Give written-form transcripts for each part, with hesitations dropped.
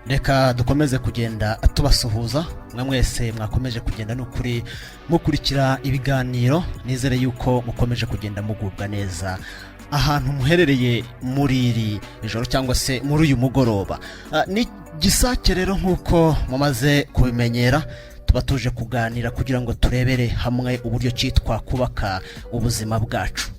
reka dukomeze kugenda tubasuhuza mwese mwakomeje kugenda n'ukuri mukurikira ibiganiro nizere yuko mukomeje kugenda mugubwa neza ahantu muherereye muri iri ijoro cyangwa se muri uyu mugoroba. Ni Gisakye rero nkuko mumaze kubimenyera tuba tuje kuganira kugira ngo turebere hamwe uburyo cyitwa kubaka ubuzima bwacu,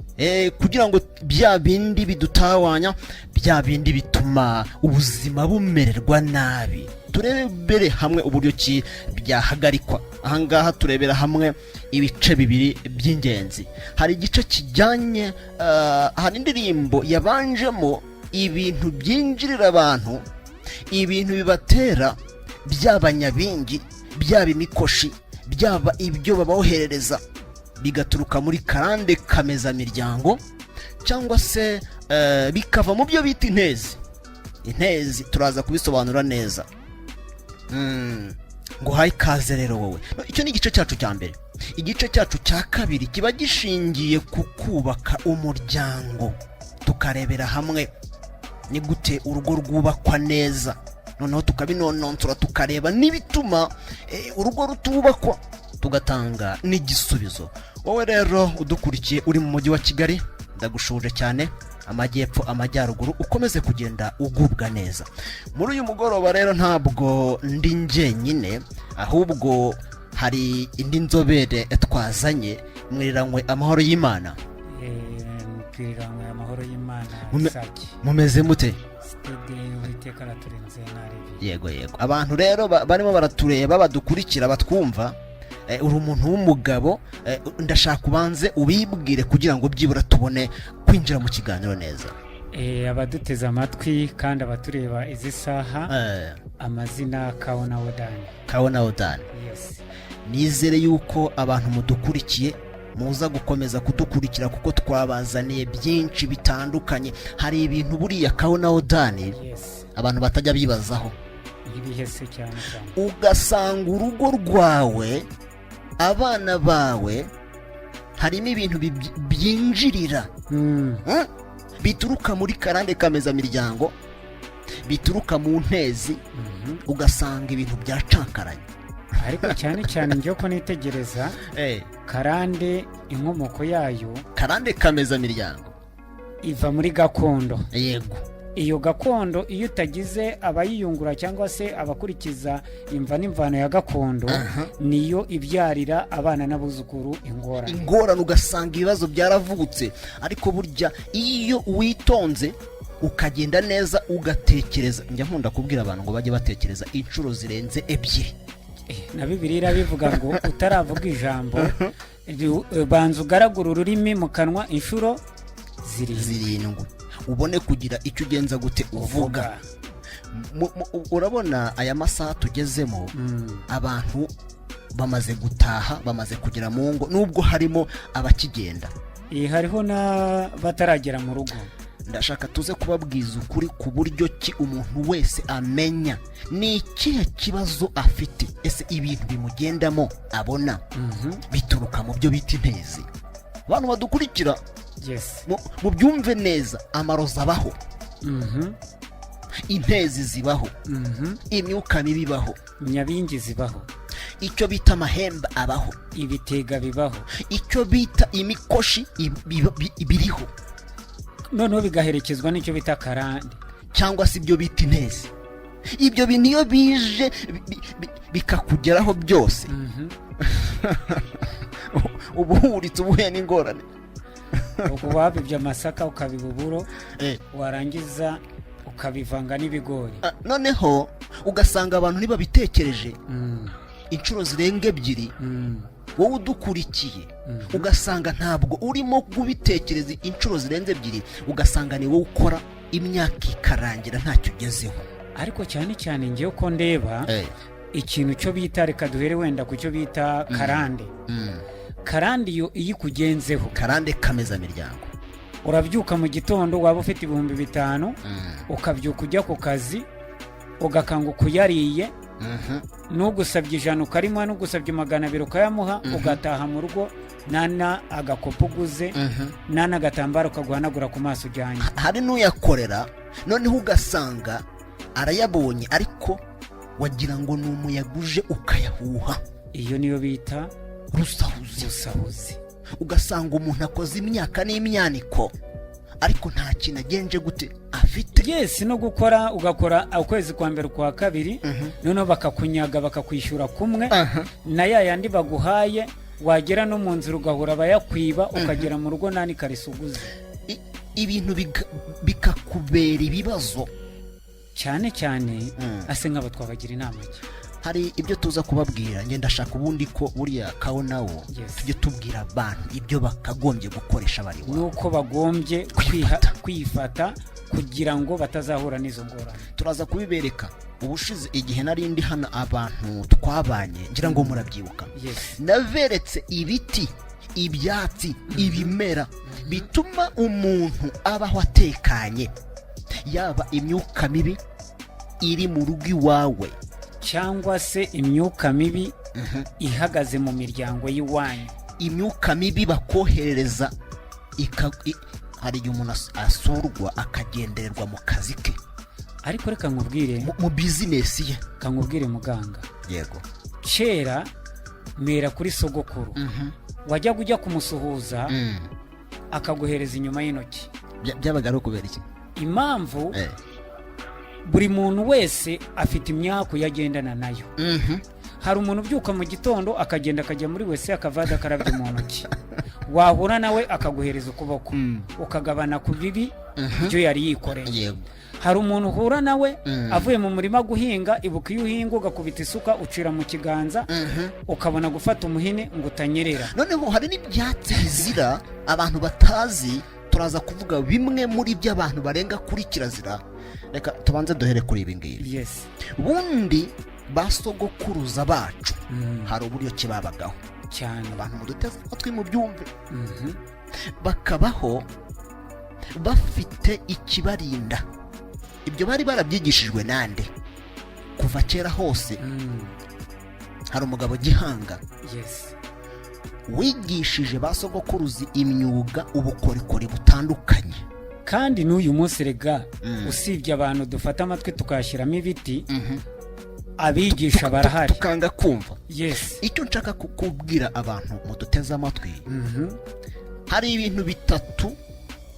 kugira ngo bya bindi bidutawanya, bya bindi bituma ubuzima bumererwa nabi, turebere hamwe uburyo ki byahagarikwa. Ahangaha turebera hamwe ibice bibiri by'ingenzi. Hari igice kijyanye hari indirimbo yabanjemo ibintu byinjirira abantu, ibintu bibatera by'abanyabingi, byaba imikoshi, byaba ibyo babahoherereza bigaturuka muri karande kameza miryango, cyangwa se bikava mu byo bita intezi turaza kubisobanura neza. Ngo hayi kaze rero wowe. Icyo ni igice cyacu cya mbere. Igice cyacu cya kabiri kiba gishingiye ku kubaka umuryango, tukarebera hamwe ni gute urugo rwubakwa neza, noneho tukabinononsora tukareba n'ibituma urugo rutubakwa, tugatanga n'igisubizo. Wowe rero udukurikiye uri mu mujyi wa Kigali, ndagushuje cyane, amajyepfo amajyaruguru, ukomeze kugenda ugubwa neza. Muri uyu mugoroba rero ntabwo ndi njyenyine, ahubwo hari indi nzobere twazanye. Mwiriranywe amahoro y'Imana. Mwiriranywe amahoro y'Imana. Mumeze mute? Yego. Abantu rero barimo baratureba, badukurikira, batwumva, uri umuntu w'umugabo, ndashaka ubanze ubibwire kugira ngo byibura tubone kwinjira mu kiganiro neza. Abaduteze amatwi kandi abatureba izi saha, amazina Kaona. Yes. Nizere yuko abantu mudukurikiye muza gukomeza kudukurikira kuko twabazaniye byinshi bitandukanye. Hari ibintu buriya Kaona. Yes. Abantu batajya bibazaho. Ibihese cyane. Ugasanga urugo rwawe, abana bawe, harimo ibintu byinjirira bituruka muri karande kameza miryango, bituruka mu ntezi, ugasanga ibintu byacankaranye. Ariko cyane njye ko nitegereza karande, inkomoko yayo, karande kameza miryango iva muri gakondo. Yego. Iyo gakondo iyo utagize abayiyungura cyangwa se abakurikiza imva n'imvano ya gakondo, niyo ibyarira abana n'abuzukuru ingorane, ugasanga ibibazo byaravutse. Ariko burya iyo witonze ukagenda neza ugatekereza, njya nkunda kubwira abantu ngo bajye batekereza inshuro zirenze 2. Na Bibiliya bivuga ngo utaravuga ijambo banza ugaragura ururimi mu kanwa inshuro 7 ubone kugira icyo ugenza gute uvuga. Urabona aya masaha tugezemo, abantu bamaze gutaha, bamaze kugera mu ngo, nubwo harimo abakigenda, hariho na bataragera mu rugo. Ndashaka tuze kubabwiza ukuri ku buryo ki umuntu wese amenya ni ikihe kibazo afite, ese ibintu bimugendamo abona bituruka mu byo bita intezi. Abantu badukurikira, yes, mu byumve neza, amarozi abaho, intezi zibaho, imyuka mibi ibaho, nyabingi zibaho, icyo bita amahembe abaho, ibitega bibaho, icyo bita imikoshi biriho, noneho bigaherekezwa n'icyo bita karande cyangwa se ibyo bita intezi. Ibyo bintu iyo bije bikakugeraho byose, ubuhuritse ubuhe n'ingorane. Ubwo wabibye amasaka ukabibuburo, warangiza ukabivanga n'ibigori. Noneho ugasanga abantu ntibabitekereje inshuro zirenga 2. Wowe udukurikiye ugasanga ntabwo urimo kubitekereza inshuro zirenze 2, ugasanga ni wowe ukora imyaka ikarangira ntacyo ugezeho. Ariko cyane njye uko ndeba ikintu cyo bita, reka duhere wenda ku cyo bita karande. Karande iyo ikugenzeho, karande kameza miryango, urabyuka mu gitondo waba ufite 5,000, ukabyuka ujya ku kazi, ugakanguka uyariye, n'ugusabye 100 ukarimo, n'ugusabye 200 ukayamuha, ugataha mu rugo nana agakopo uguze, nana agatambaro kaguhanagura ku maso ujyanye. Hari n'uyakorera, noneho ugasanga arayabonye ariko wagira ngo ni umuyaga uje ukayahuha. iyo niyo bita rusahuzi. Ugasanga umuntu akoze imyaka n'imyaniko ariko nta kintu agenje gute afite. Yes, no ugakora ukwezi kwa mbere kwa kabiri noneho bakakunyaga bakakwishyura kumwe na yandi baguhaye, wagera no mu nzira ugahura bayakwiba ukagera mu rugo nani karisuguze. Ibintu bikakubera ibibazo cyane ase nk'abo twabagira inama ki. Hari ibyo tuza kubabwira, ngenda ndashaka ubundi ko buriya kawo nawo tujye tubwira abantu ibyo bakagombye gukoresha bari wa, nuko bagombye kwifata kugira ngo batazahura n'izo ngorane. Turaza kubibereka. Ubushize igihe nari ndi hano abantu twabanye ngira ngo murabyibuka, naveretse ibiti, ibyatsi, ibimera bituma umuntu abaho atekanye, yaba imyuka mibi iri mu rugo iwawe cyangwa se imyuka mibi ihagaze mu miryango y'iwanyu. Imyuka mibi bakoherereza hari igihe umuntu asurwa akagendererwa mu kazi ke, ariko reka nkubwire mu business ye. Kankubwire muganga, yego, kera mera kuri sogokuru wajya kujya kumusuhuza akaguhereza inyuma y'intoki. Byabaga ari kubera iki? Impamvu buri muntu wese afite imyaka yagendana nayo. Hari umuntu ubyuka mu gitondo akagenda akajya muri wese akavada akarabya mu ntoki, wahura nawe akaguhereza ukuboko ukagabana ku bibi byo yari yikoreye. Hari umuntu uhura nawe avuye mu murima guhinga, ibuka iyo uhinga ugakubita isuka ucira mu kiganza ukabona gufata umuhini ngo utanyerera. Noneho hari n'ibyatsi bizira abantu batazi, turaza kuvuga bimwe muri byo abantu barenga kuri kirazira. Reka tubanze duhere kuri ibi ngibi. Bundi basogokuruza bacu hari uburyo kibabagaho cyane, abantu muduteze amatwi mu byumve. Bakabaho bafite ikibarinda. Ibyo bari barabyigishijwe nande kuva kera hose. Hari umugabo Gihanga wigishije basogokuruza imyuga, ubukorikori butandukanye. Kandi n'uyu munsi rega usibye abantu dufata amatwi tukashyiramo ibiti, abigisha barahari tukanga kumva. Icyo nshaka kukubwira abantu muduteze amatwi, hari ibintu bitatu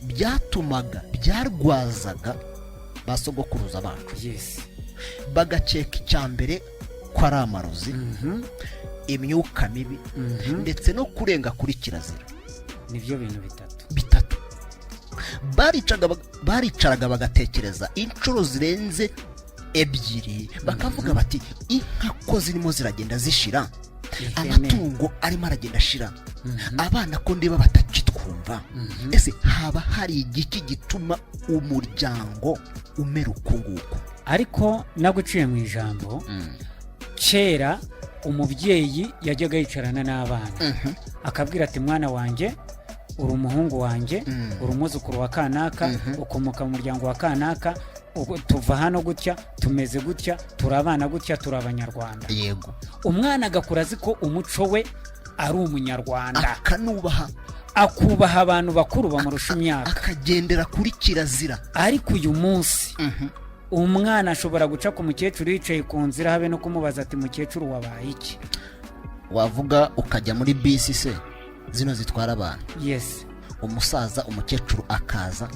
byatumaga byarwazaga basogokuruza bacu. Bagaceka icyambere ko ari amarozi, imyuka mibi ndetse no kurenga kuri kirazira. Nibyo bintu bitatu baricaraga bagatekereza inshuro zirenze ebyiri, bakavuga bati inka ko zirimo ziragenda zishira, amatungo arimo aragenda ashira, abana ko ndeba batakitwumva, ese haba hari igiki gituma umuryango umera uko nguko? Ariko naguciye mu ijambo, kera umubyeyi yajyaga yicarana n'abana akabwira ati mwana wanjye, uri umuhungu wanjye, uri umwuzukuru wa kanaka, ukomoka mu muryango wa kanaka, tuva hano gutya, tumeze gutya, turi abana gutya, turi abanyarwanda. Umwana agakura azi ko umuco we ari umunyarwanda, akubaha abantu bakuru bamurusha imyaka, akagendera kuri kirazira. Ariko uyu munsi umwana ashobora guca ku mukecuru yicaye ku nzira, habe no kumubaza ati mukecuru wabaye iki? Wavuga ukajya muri bisi se zino zitwara abantu, umusaza umukecuru akaza,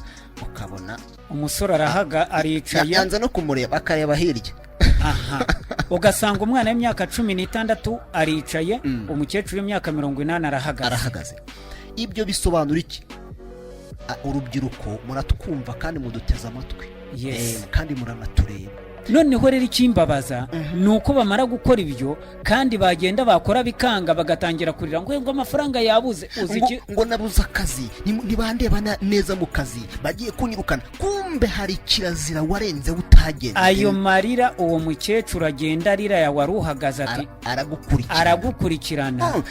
ukabona umusore arahaga aricaye, yanze no kumureba akareba hirya. Ugasanga umwana w'imyaka 16 aricaye, umukecuru w'imyaka 80 arahagaze. Ibyo bisobanura iki? Urubyiruko muratwumva kandi muduteze amatwi, kandi muranatureba. Noneho rero ikimbabaza nuko bamara gukora ibyo kandi bagenda bakora bikanga, bagatangira kurira ngo amafaranga yabuze, uziki ngo nabuze akazi, ntibandeba neza mu kazi, bagiye kunyirukana. Kumbe hari kirazira warenze utagenze. Ayo marira uwo mukecuru agenda arira ya waruhagaze ati aragukurikirana.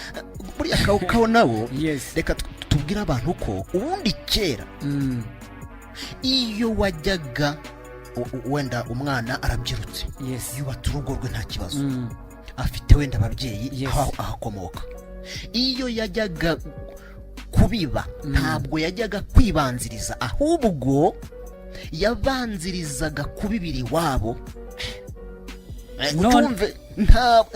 Buriya kawo nawo, reka tubwire abantu ko ubundi kera iyo wajyaga wenda umwana arabyirutse, yubatse urugo rwe nta kibazo, afite wenda ababyeyi ahakomoka, iyo yajyaga kubiba ntabwo yajyaga kwibanziriza, ahubwo yabanzirizaga kubibiri wabo. None- utumve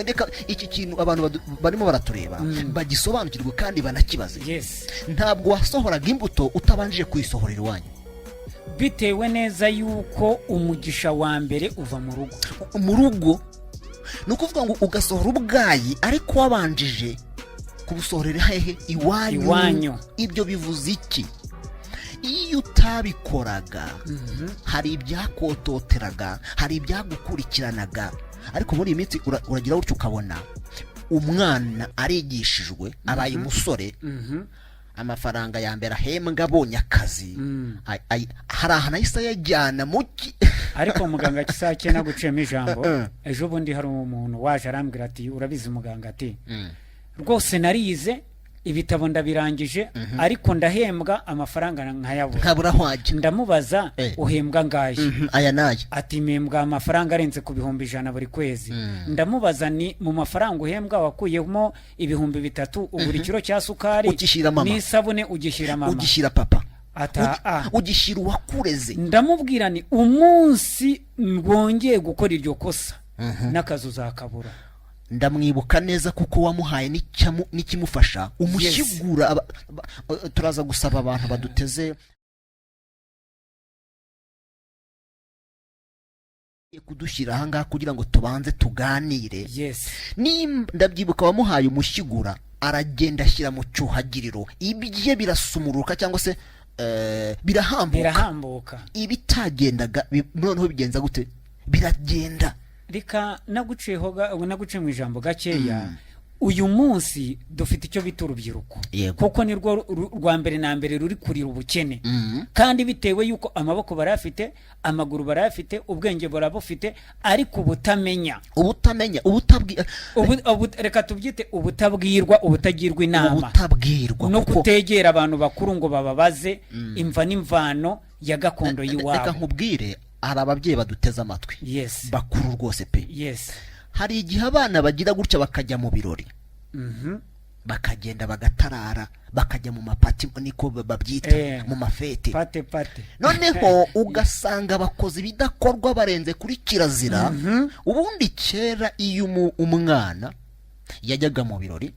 reka iki kintu abantu barimo baratureba bagisobanukirwe kandi banakibaze. yes ntabwo wasohoraga imbuto utabanjije kuyisohorera iwanyu. bitewe neza yuko umugisha wa mbere uva mu rugo ni ukuvuga ngo ugasohora ubwayi ariko wabanjije kubusohorera hehe? Iwanyu. Ibyo bivuze iki? iyo utabikoraga hari ibyakototeraga, hari ibyagukurikiranaga. ariko muri iyi minsi uragira gutyo ukabona umwana arigishijwe abaye umusore, amafaranga ya mbere ahembwa abonye akazi, hari ahantu ahise ayajyana muki. ariko muganga Gisakye naguciyemo ijambo. ejo bundi hari umuntu waje arambwira ati urabizi muganga, ati rwose narize ibitabo ndabirangije ariko ndahembwa amafaranga nkayabura. nkabura hwaje. ndamubaza uhembwa ngahe? aya nayo ati mpembwa amafaranga arenze ku bihumbi 100 buri kwezi. ndamubaza ni mu mafaranga uhembwa wakuyemo ibihumbi 3 ugura ikiro cya sukari n'isabune ugishyira mama ugishyira papa ata ugishyira uwakureze. ndamubwira ni umunsi ngongeye gukora iryo kosa n'akazi uzakabura. ndamwibuka neza kuko wamuhaye n'ikimufasha umushyigura. turaza gusaba abantu baduteze kudushyira ahangaha kugira ngo tubanze tuganire. yes ndabyibuka wamuhaye umushyigura, aragenda ashyira mu cyuhagiriro, ibye birasumuruka cyangwa se birahambuka. ibitagendaga noneho bigenza gute? biragenda. reka naguciye mu ijambo gakeya. uyu munsi dufite icyo bita urubyiruko, kuko ni rwo rwa mbere na mbere ruri kurira ubukene. kandi bitewe yuko amaboko barafite, amaguru barafite, ubwenge barabufite, ariko ubutamenya reka tubyite ubutabwirwa, ubutagirwa inama, no kutegera abantu bakuru ngo bababaze imva n'imvano ya gakondo y'iwabo. reka nkubwire, hari ababyeyi baduteze amatwi bakuru rwose pe. hari igihe abana bagira gutya bakajya mu birori, bakagenda bagatarara, bakajya mu mapati niko babyita, mu mafete pate. noneho ugasanga bakoze ibidakorwa barenze kuri kirazira. ubundi kera iyo umwana yajyaga mu birori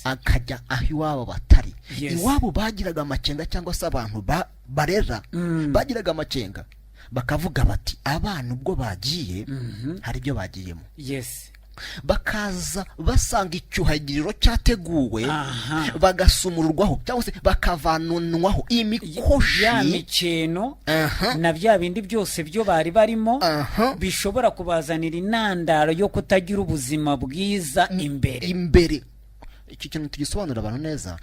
akajya aho iwabo batari, iwabo bagiraga amakenga, cyangwa se abantu barera bagiraga amakenga, bakavuga bati abana ubwo bagiye hari ibyo bagiyemo. bakaza basanga icyuhagiriro cyateguwe, bagasumururwaho cyangwa se bakavanunwaho imikoshi, ya mikeno na bya bindi byose byo bari barimo bishobora kubazanira intandaro yo kutagira ubuzima bwiza imbere. iki kintu tugisobanura abantu neza,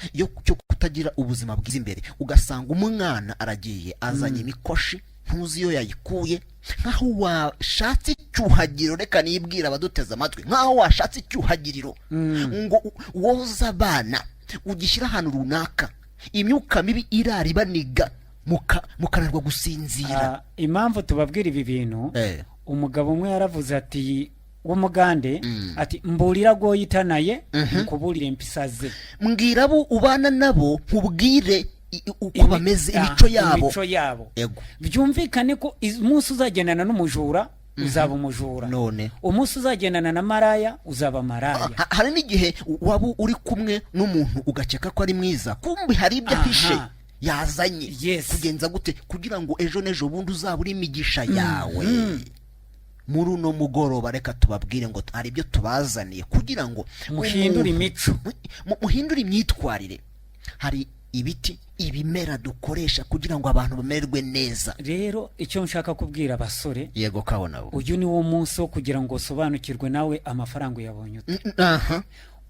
cyo kutagira ubuzima bwiza imbere. ugasanga umwana aragiye azanye imikoshi, ntuzi iyo yayikuye, nkaho washatse icyuhagiriro. reka nibwira abaduteze amatwi, nkaho washatse icyuhagiriro ngo woza abana ugishyira ahantu runaka, imyuka mibi iraribaniga mukanarwa gusinzira. impamvu tubabwira ibi bintu, umugabo umwe yaravuze ati w'umugande, ati mburira goyitanaye kuburira impisaze, mbwira abo ubana nabo nkubwire uko bameze, imico yabo. byumvikane ko umunsi uzagendana n'umujura uzaba umujura, none umunsi uzagendana na maraya uzaba maraya. hari n'igihe waba uri kumwe n'umuntu ugakeka ko ari mwiza, kumbe hari ibyo ahishe yazanye. kugenza gute kugira ngo ejo n'ejo bundi uzaba uri imigisha yawe. muri uno mugoroba reka tubabwire ngo hari ibyo tubazaniye kugira ngo muhindure imico, muhindure imyitwarire. hari ibiti, ibimera dukoresha kugira ngo abantu bamererwe neza. rero icyo nshaka kubwira abasore, yego kabona, uyu ni wo munsi wo kugira ngo usobanukirwe nawe amafaranga uyabonye ute,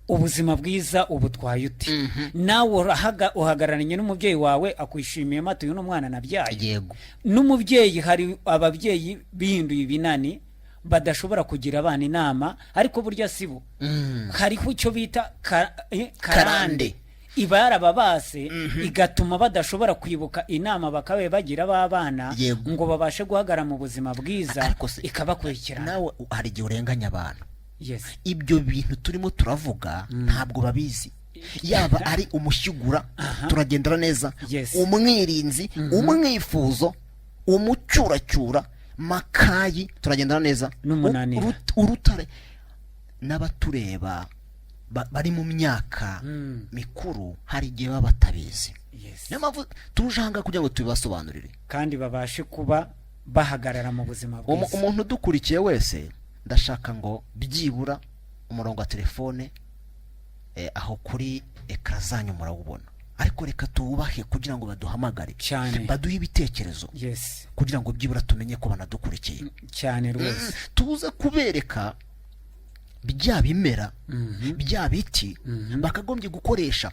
ubuzima bwiza ubutwaye ute. nawe uhagararanye n'umubyeyi wawe akwishimiye matu uyu n'umwana nabyaye. n'umubyeyi, hari ababyeyi bihinduye ibinani badashobora kugira abana inama, ariko burya sibo. hariho icyo bita karande, iba yarababase igatuma badashobora kwibuka inama bakabe bagira abana ngo babashe guhagara mu buzima bwiza, ikabakurikirana. nawe hari igihe urenganya abantu. ibyo bintu turimo turavuga ntabwo babizi. yaba ari umushyigura turagendera neza, umwirinzi, umwifuzo, umucyuracyura, makayi, turagendana neza, n'umunaniro, urutare. N'abatureba bari mu myaka mikuru hari igihe baba batabizi. Niyo mpamvu tuje aha ngaha kugira ngo tubibasobanurire kandi babashe kuba bahagarara mu buzima bwiza. Umuntu udukurikiye wese ndashaka ngo byibura umurongo wa telefone aho kuri ekara zanyu murawubona, ariko reka tuwubahe kugira ngo baduhamagare baduhe ibitekerezo kugira ngo byibura tumenye ko banadukurikiye cyane rwose. tuze kubereka bya bimera bya biti bakagombye gukoresha.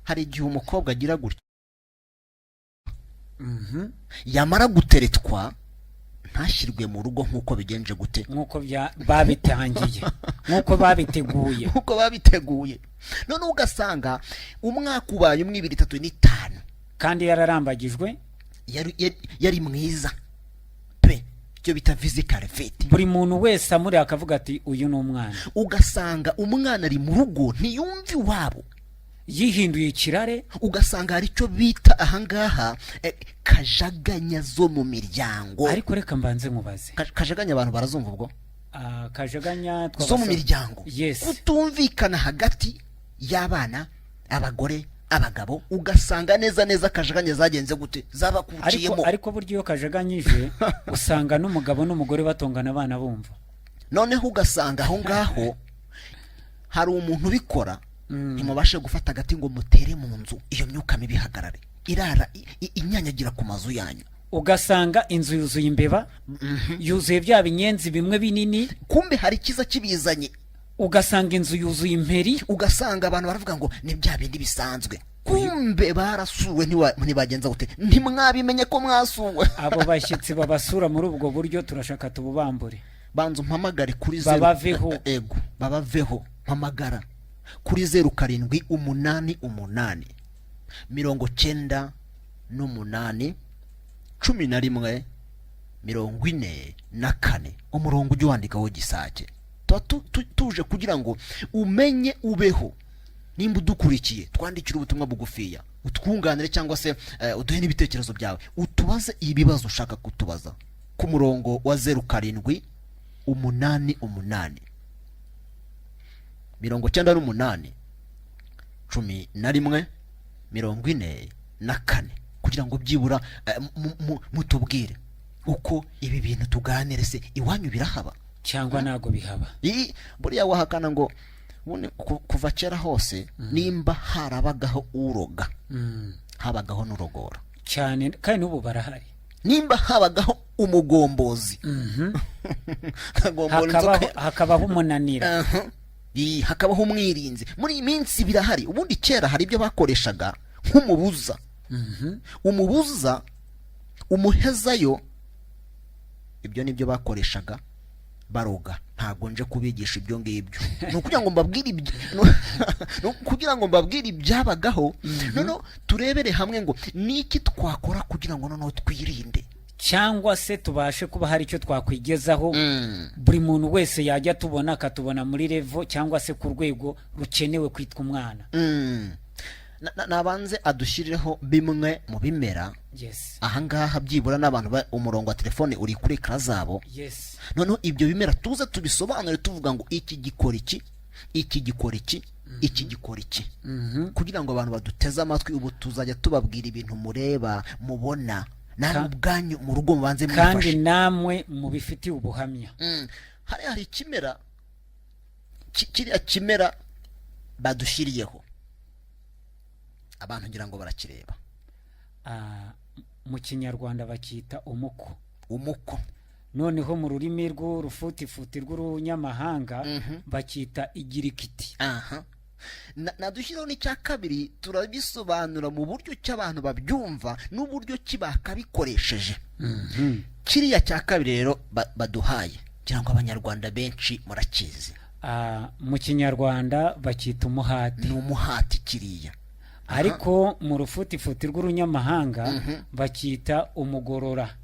Hari igihe umukobwa agira gutya yamara guteretwa ntashyirwe mu rugo nk'uko bigenje gute, nk'uko babitangiye, nk'uko babiteguye, none ugasanga umwaka ubaye 1, 2, 3, 4 kandi yararambagijwe, yari mwiza pe, icyo bita physical fit. buri muntu wese amuri akavuga ati uyu ni umwana. Ugasanga umwana ari mu rugo ntiyumva iwabo, yihinduye ikirare. Ugasanga hari icyo bita ahangaha kajaganya zo mu miryango. Ariko reka mbanze mubaze, kajaganya abantu barazumva ubwo? Kajaganya zo mu miryango, kutumvikana hagati y'abana, abagore, abagabo. Ugasanga neza kajaganya zagenze gute, zabakuciyemo. Ariko buryo iyo kajaganyije usanga n'umugabo n'umugore batongana abana bumva. Noneho ugasanga aho ngaho hari umuntu ubikora, ntimubashe gufata agati ngo mutere mu nzu, iyo myuka mibi hagarare, irara inyanyagira ku mazu yanyu. Ugasanga inzu yuzuye imbeba, yuzuye bya binyenzi bimwe binini, kumbe hari kiza kibizanye. Ugasanga inzu yuzuye imperi, ugasanga abantu baravuga ngo ni bya bindi bisanzwe, kumbe barasuwe. Ntibagenza gute, ntimwabimenye ko mwasuwe. Abo bashyitsi babasura muri ubwo buryo turashaka tububambure. Banza umpamagare kuri babaveho. Ego babaveho, mpamagara kuri 0788 98 11 44. umurongo ujye wandikaho Gisakye. Tuje kugira ngo umenye ubeho. Nimba udukurikiye twandikira ubutumwa bugufiya, utwunganire cyangwa se uduhe n'ibitekerezo byawe, utubaze ibibazo ushaka kutubaza ku murongo wa 0788 98 11 44, kugira ngo byibura mutubwire uko ibi bintu tuganire. Se iwanyu birahaba cyangwa nago bihaba? Buriya wahakana ngo kuva kera hose nimba harabagaho uroga, habagaho n'urogora cyane, kandi n'ubu barahari. Nimba habagaho umugombozi, hakabaho umunanira, hakabaho umwirinzi. Muri iyi minsi birahari. Ubundi kera hari ibyo bakoreshaga nk'umubuza, umubuza umuhezayo, ibyo nibyo bakoreshaga baroga. Ntabwo nje kubigisha ibyo ngibyo, kugira ngo mbabwire ibyabagaho. Noneho turebere hamwe ngo niki twakora kugira ngo noneho twirinde, cyangwa se tubashe kuba hari icyo twakwigezaho. Buri muntu wese yajya tubona akatubona muri level cyangwa se ku rwego rukenewe kwitwa umwana. Nabanze adushyirireho bimwe mu bimera. Ahangaha byibura n'abantu umurongo wa telefone uri kuri ekara zabo. Noneho ibyo bimera tuze tubisobanure tuvuga ngo iki gikora iki, iki gikora iki, iki gikora iki, kugira ngo abantu baduteze amatwi. Ubu tuzajya tubabwira ibintu mureba mubona namwe ubwanyu mu rugo mubanze mwifashe, kandi namwe mubifitiye ubuhamya. Hari ikimera, kiriya kimera badushyiriyeho abantu ngira ngo barakireba. Mu Kinyarwanda bakita umuko. Noneho mu rurimi rw'urufutifuti rw'urunyamahanga bakita igirikiti. Nadushyiraho n'icya kabiri, turabisobanura mu buryo cy'abantu babyumva n'uburyo kibakabikoresheje. Kiriya cya kabiri rero baduhaye, kugira ngo abanyarwanda benshi murakizi. Mu Kinyarwanda bakita umuhati. Ni umuhati kiriya. Ariko mu rufutifuti rw'urunyamahanga bakita umugorora.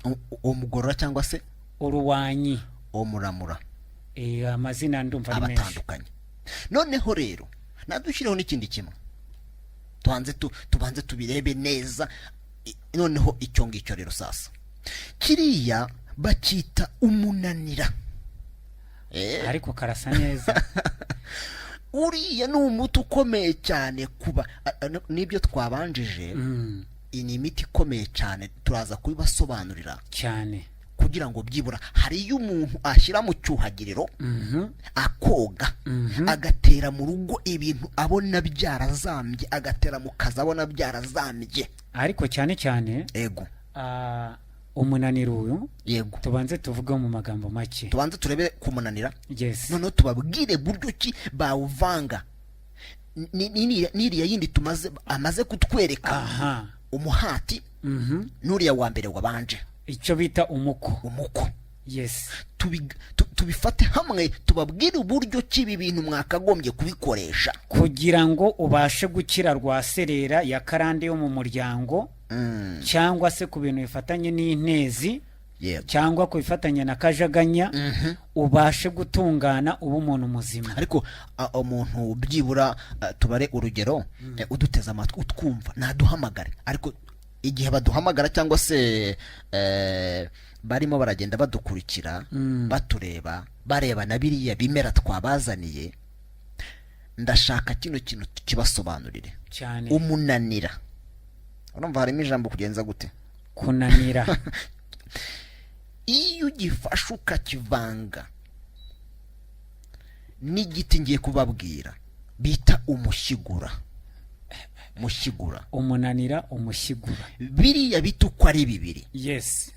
Umugorora cyangwa se uruwanyi, umuramura. Amazina ndumva ari menshi abatandukanye. Noneho rero nadushyiraho n'ikindi kimwe, tubanze tubirebe neza noneho icyo ngicyo rero sasa kiriya bakita umunanira. ariko karasa neza. Uriya ni umuti ukomeye cyane kuba nibyo twabanjije. Iyi imiti ikomeye cyane turaza kubibasobanurira cyane kugira ngo byibura hari iyo umuntu ashyira mu cyuhagiriro akoga agatera mu rugo ibintu abona byarazambye, agatera mu kazi abona byarazambye. ariko cyane cyane yego umunaniro uyu yego tubanze tuvuge mu magambo make, tubanze turebe kumunanira. yes. noneho tubabwire buryo ki bawuvanga n'iriya yindi amaze kutwereka umuhati n'uriya wa mbere wabanje, icyo bita umuko. Yes. Tubifate hamwe tubabwire uburyo ki ibi bintu mwakagombye kubikoresha kugira ngo ubashe gukira rwaserera ya karande yo mu muryango, cyangwa se ku bintu bifatanye n'intezi, cyangwa ku bifatanye na kajaganya, ubashe gutungana ubu umuntu muzima. ariko umuntu byibura tubare urugero, uduteza amatwi utwumva naduhamagare, ariko igihe baduhamagara cyangwa se barimo baragenda badukurikira batureba bareba na biriya bimera twabazaniye, ndashaka kino kintu kibasobanurire cyane. umunanira, urumva harimo ijambo kugenza gute? Kunanira. iyo ugifashe ukakivanga n'igiti ngiye kubabwira bita umushyigura, umunanira, umushyigura, biriya bita uko ari bibiri. yes.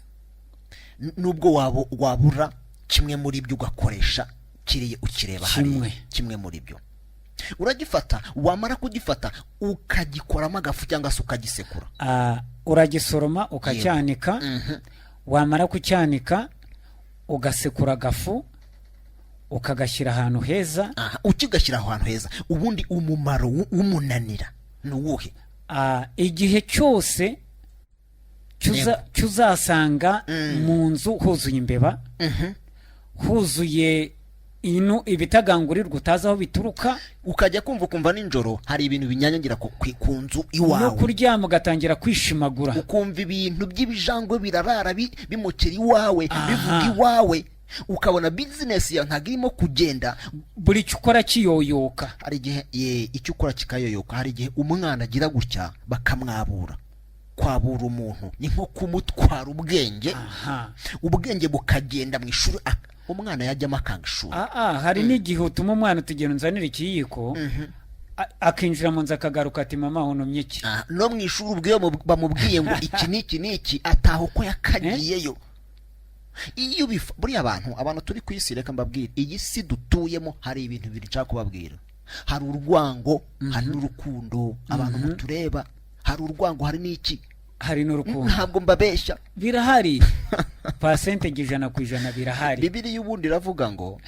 nubwo wabura kimwe muri byo ugakoresha kiriye ukireba hari kimwe muri byo, uragifata, wamara kugifata ukagikoramo agafu cyangwa se ukagisekura. uragisoroma ukacyanika, wamara kucyanika ugasekura agafu ukagashyira ahantu heza. ukigashyira ahantu heza, ubundi umumaro w'umunanira ni uwuhe? igihe cyose cyuzasanga mu nzu huzuye imbeba, huzuye ibitagangurirwa utazi aho bituruka, ukajya kumva nijoro hari ibintu binyanyagira ku nzu iwawe, no kuryama ugatangira kwishimagura, ukumva ibintu by'ibijangwe birarara bimukira iwawe, bivuga iwawe, ukabona business ya ntago irimo kugenda, buri cyo ukora kiyoyoka. hari igihe icyo ukora kikayoyoka, hari igihe umwana agira gutya bakamwabura. Kwabura umuntu ni nko kumutwara ubwenge, ubwenge bukagenda mu ishuri, umwana yajyamo akanga ishuri. hari n'igihe utuma umwana tugenda unzanira ikiyiko, akinjira mu nzu akagaruka ati mama unumye iki. no mu ishuri ubwiyo bamubwiye ngo iki n'iki ataho ko yakagiyeyo. iyo buriya abantu turi ku isi, reka mbabwire, iyi si dutuyemo hari ibintu biri nshaka kubabwira. hari urwango, hari n'urukundo, abantu mutureba, hari urwango, hari n'iki, hari n'urukundo. ntabwo mbabeshya, birahari. percentage 100% birahari. Bibiliya ubundi iravuga ngo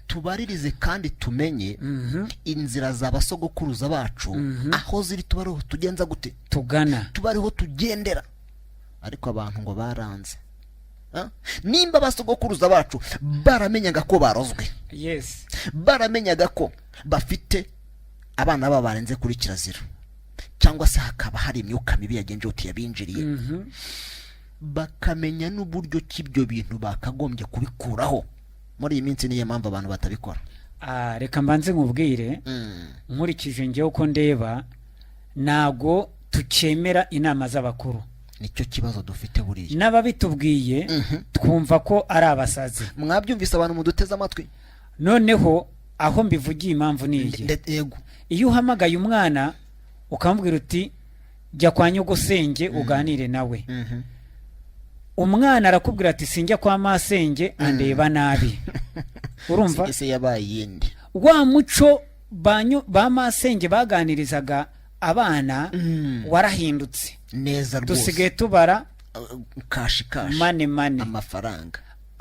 tubaririze kandi tumenye inzira z'abasogokuruza bacu, aho ziri tubariho tugenza gute, tugana, tubariho tugendera. ariko abantu ngo baranze. nimba abasogokuruza bacu baramenyaga ko barozwe, yes, baramenyaga ko bafite abana babo barenze kuri kirazira, cyangwa se hakaba hari imyuka mibi yagenje utiyabinjiriye, bakamenya n'uburyo k'ibyo bintu bakagombye kubikuraho. muri iyi minsi niyo mpamvu abantu batabikora. reka mbanze nkubwire, nkurikije njyewe uko ndeba, nago tukemera inama z'abakuru. nicyo kibazo dufite buriya, n'ababitubwiye twumva ko ari abasazi. mwabyumvise abantu muduteze amatwi. noneho aho mbivugiye impamvu niye, iyo uhamagaye umwana ukamubwira uti jya kwa nyogosenge uganire nawe, umwana arakubwira ati sinjya kwa masenge andeba nabi. urumva ese yabaye yindi wa muco ba masenge baganirizaga abana warahindutse neza rwose. dusigaye tubara kashi mane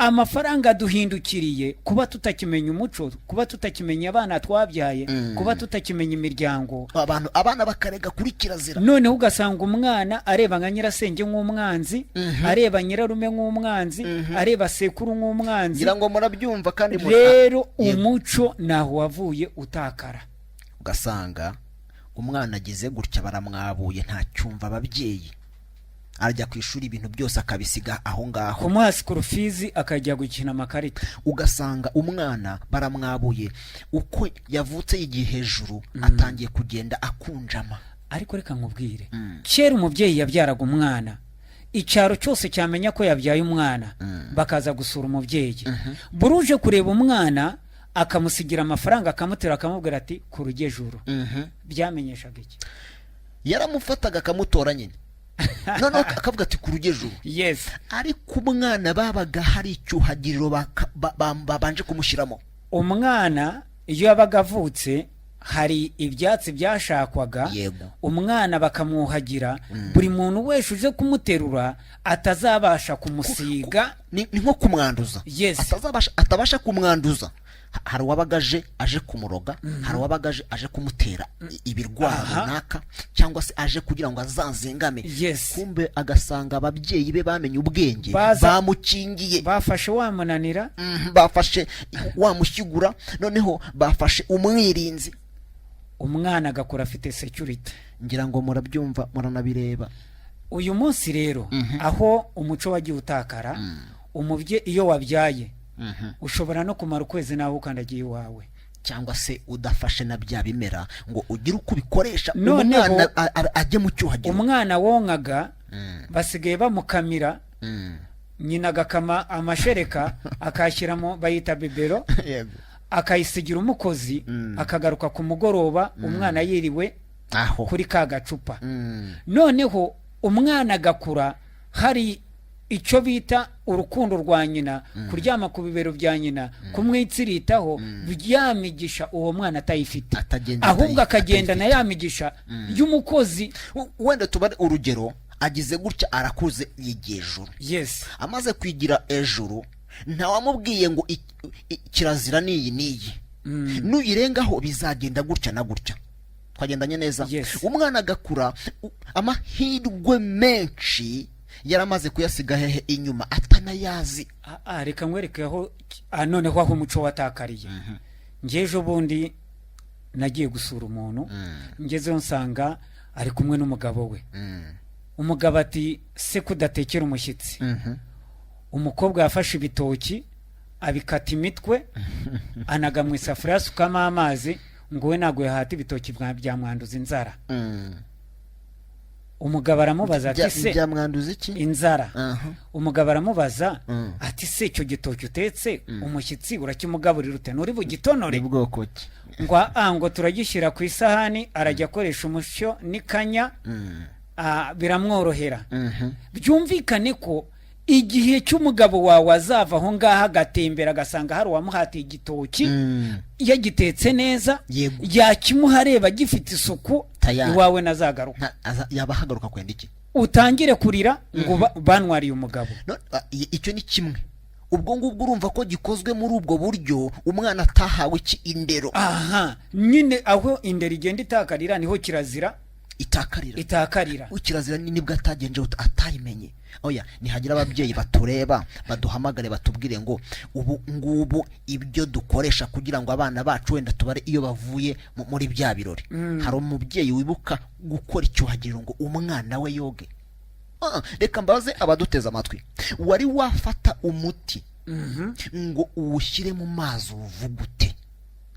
amafaranga duhindukiriye, kuba tutakimenya umuco, kuba tutakimenya abana twabyaye, kuba tutakimenya imiryango, abana bakarega kuri kirazira. noneho ugasanga umwana areba nka nyirasenge nk'umwanzi, areba nyirarume nk'umwanzi, areba sekuru nk'umwanzi. ngira ngo murabyumva kandi rero umuco naho wavuye utakara, ugasanga umwana agize gutya baramwabuye, nta cyumva ababyeyi, arajya ku ishuri ibintu byose akabisiga aho ngaho, kumuha school fees akajya gukina amakarita. ugasanga umwana baramwabuye uko yavutse yigiye hejuru, atangiye kugenda akunjama. Ariko reka nkubwire, kera umubyeyi yabyaraga umwana, icyaro cyose cyamenya ko yabyaye umwana, bakaza gusura umubyeyi. Buruje kureba umwana akamusigira amafaranga, akamutera, akamubwira ati ku rugejuru. Byamenyeshaga iki? Yaramufataga akamutora nyine noneho akavuga ati ku rugejuru. Yes. Ariko umwana babaga hari icyuhagiriro babanje kumushyiramo. Umwana iyo yabaga avutse hari ibyatsi byashakwaga, umwana bakamwuhagira. Buri muntu wese uje kumuterura atazabasha kumusiga, ni nko kumwanduza. Yes. atabasha kumwanduza. Hari uwabagaje aje kumuroga, hari uwabagaje aje kumutera ibirwara runaka, cyangwa se aje kugira ngo azanzengame. Yes. Kumbe agasanga ababyeyi be bamenye ubwenge, bamukingiye, bafashe wamunanira, bafashe wamushyigura, noneho bafashe umwirinzi. Umwana agakura afite security. Ngira ngo murabyumva, muranabireba. Uyu munsi rero aho umuco wagiye utakara, umubye iyo wabyaye ushobora no kumara ukwezi nawe ukandagiye iwawe, cyangwa se udafashe na bya bimera ngo ugire uko bikoresha, umwana ajye mu cyuhagiro. Umwana wonkaga basigaye bamukamira, nyina agakama amashereka akashyiramo, bayita bibero, akayisigira umukozi, akagaruka ku mugoroba umwana yiriwe kuri ka gacupa. Noneho umwana agakura hari icyo bita urukundo rwa nyina, kuryama ku bibero bya nyina, kumwitsiritaho, byamigisha uwo mwana atayifite, ahubwo akagenda na yamigisha y'umukozi. Wenda tubare urugero, agize gutya arakuze yigiye ejuru. Yes. Amaze kwigira ejuru, ntawamubwiye ngo kirazira niyi nuyirengaho bizagenda gutya na gutya. Twagendanye neza. Yes. Umwana agakura amahirwe menshi yaramaze kuyasiga hehe inyuma atanayazi. Reka nkwerekeho noneho aho umuco watakariye. Ngejo bundi nagiye gusura umuntu, ngezeho nsanga ari kumwe n'umugabo we. Umugabo ati se kudatekera umushyitsi. Umukobwa yafashe ibitoki abikata imitwe, anaga mu isafuriya asukamo amazi, ngo we ntabwo yahata ibitoki byamwanduza inzara. Umugabo aramubaza ati se byamwanduza iki? Inzara. Umugabo aramubaza ati se icyo gitoki utetse umushyitsi urakimugaburira ute, nuri bugitonore? Bwoko ki? ngo turagishyira ku isahani, arajya akoresha umushyo n'ikanya, biramworohera. Byumvikane ko igihe cy'umugabo wawe azava aho ngaho agatembera agasanga hari uwamuhatiye igitoki, yagitetse neza, yakimuha areba gifite isuku, iwawe nazagaruka. Yabahagaruka kwenda iki? Utangire kurira ngo banwariye umugabo. Icyo ni kimwe. Ubwo ngubwo urumva ko gikozwe muri ubwo buryo, umwana atahawe iki indero. Nyine aho indero igenda itakarira niho kirazira itakarira. Kirazira nibwo atagenje atayimenye. Oya, nihagira ababyeyi batureba baduhamagare batubwire ngo ubu ngubu ibyo dukoresha kugira ngo abana bacu wenda tubare iyo bavuye muri bya birori. Hari umubyeyi wibuka gukora icyuhagiro ngo umwana we yoge. Reka mbaze abaduteza amatwi, wari wafata umuti ngo uwushyire mu mazi uvugute,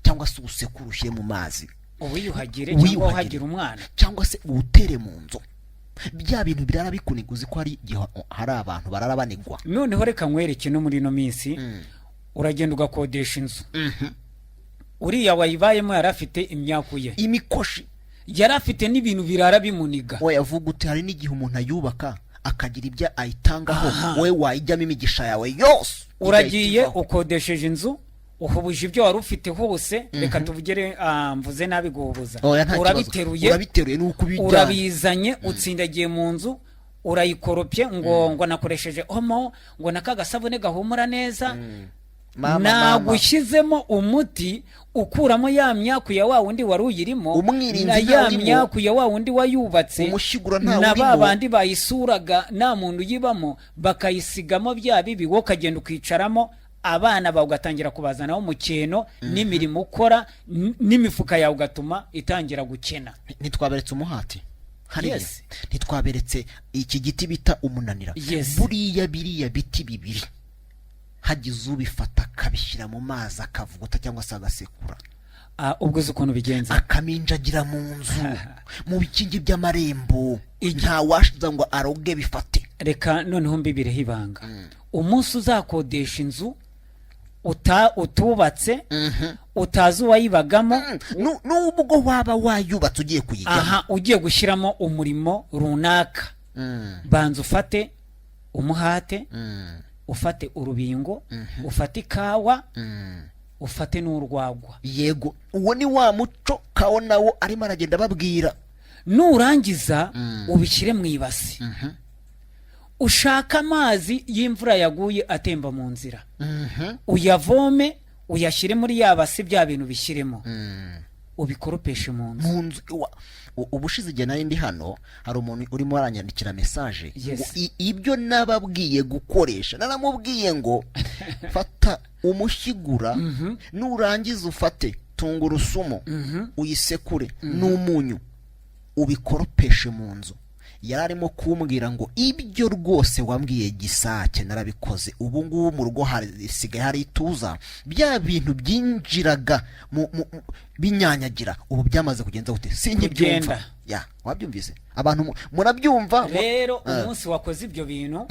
cyangwa se usekuru ushyire mu mazi ubiyuhagire, cyangwa uhagira umwana, cyangwa se uwutere mu nzu? Bya bintu birara bikuniguzi ko hari abantu barara banigwa. Noneho reka nkwereke no muri no minsi uragenda ugakodesha inzu. Uriya wayibayemo yarafite imyakuye, imikoshi, yarafite n'ibintu birara bimuniga. Oya, yavuga uti hari n'igihe umuntu ayubaka akagira ibyo ayitangaho, wowe wayijyamo imigisha yawe yose. Uragiye ukodesheje inzu, uhubuje ibyo wari ufite hose, reka tuvugere mvuze nabi guhubuza. Urabiteruye nuko bijyanye, urabizanye, utsindagiye mu nzu, urayikoropye ngo nakoresheje omo, ngo nakagasabune gahumura neza, nagushyizemo umuti ukuramo ya myaku ya wa wundi wari uyirimo, na ya myaku ya wa wundi wayubatse, na babandi bayisuraga nta muntu yibamo, bakayisigamo bya bibi, wowe ukagenda ukicaramo, abana bawe ugatangira kubazanaho umukeno n'imirimo ukora n'imifuka yawe ugatuma itangira gukena. Ntitwaberetse umuhati. hariya Yes. ntitwaberetse iki giti bita umunanira. Yes. buriya biriya biti bibiri hagize ubifata akabishyira mu mazi akavuguta cyangwa se agasekura, ubwo uzi ukuntu bigenza, akaminjagira mu nzu mu bikingi by'amarembo, nta washiza ngo aroge bifate. reka noneho mbibireho ibanga. umunsi uzakodesha inzu utubatse, utazi uwayibagamo, n'ubwo waba wayubatse ugiye kuyijyamo, ugiye gushyiramo umurimo runaka, banza ufate umuhate, ufate urubingo, ufate ikawa, ufate n'urwagwa. Yego, uwo ni wa muco kawo nawo arimo aragenda babwira. Nurangiza ubishyire mu ibasi, ushaka amazi y'imvura yaguye atemba mu nzira, uyavome uyashyire muri ya basi, bya bintu bishyiremo, ubikoropeshe mu nzu. Ubushize igihe nari ndi hano, hari umuntu urimo aranyandikira message. Yes. Ibyo nababwiye gukoresha, naramubwiye ngo fata umushyigura, nurangiza ufate tungurusumu, uyisekure n'umunyu, ubikoropeshe mu nzu. Yari arimo kumbwira ngo ibyo rwose wambwiye Gisakye narabikoze, ubu ngubu mu rugo hasigaye hari ituza, bya bintu byinjiraga binyanyagira ubu byamaze kugenza gute, sinkibyumva. Wabyumvise? Abantu murabyumva rero. Umunsi wakoze ibyo bintu,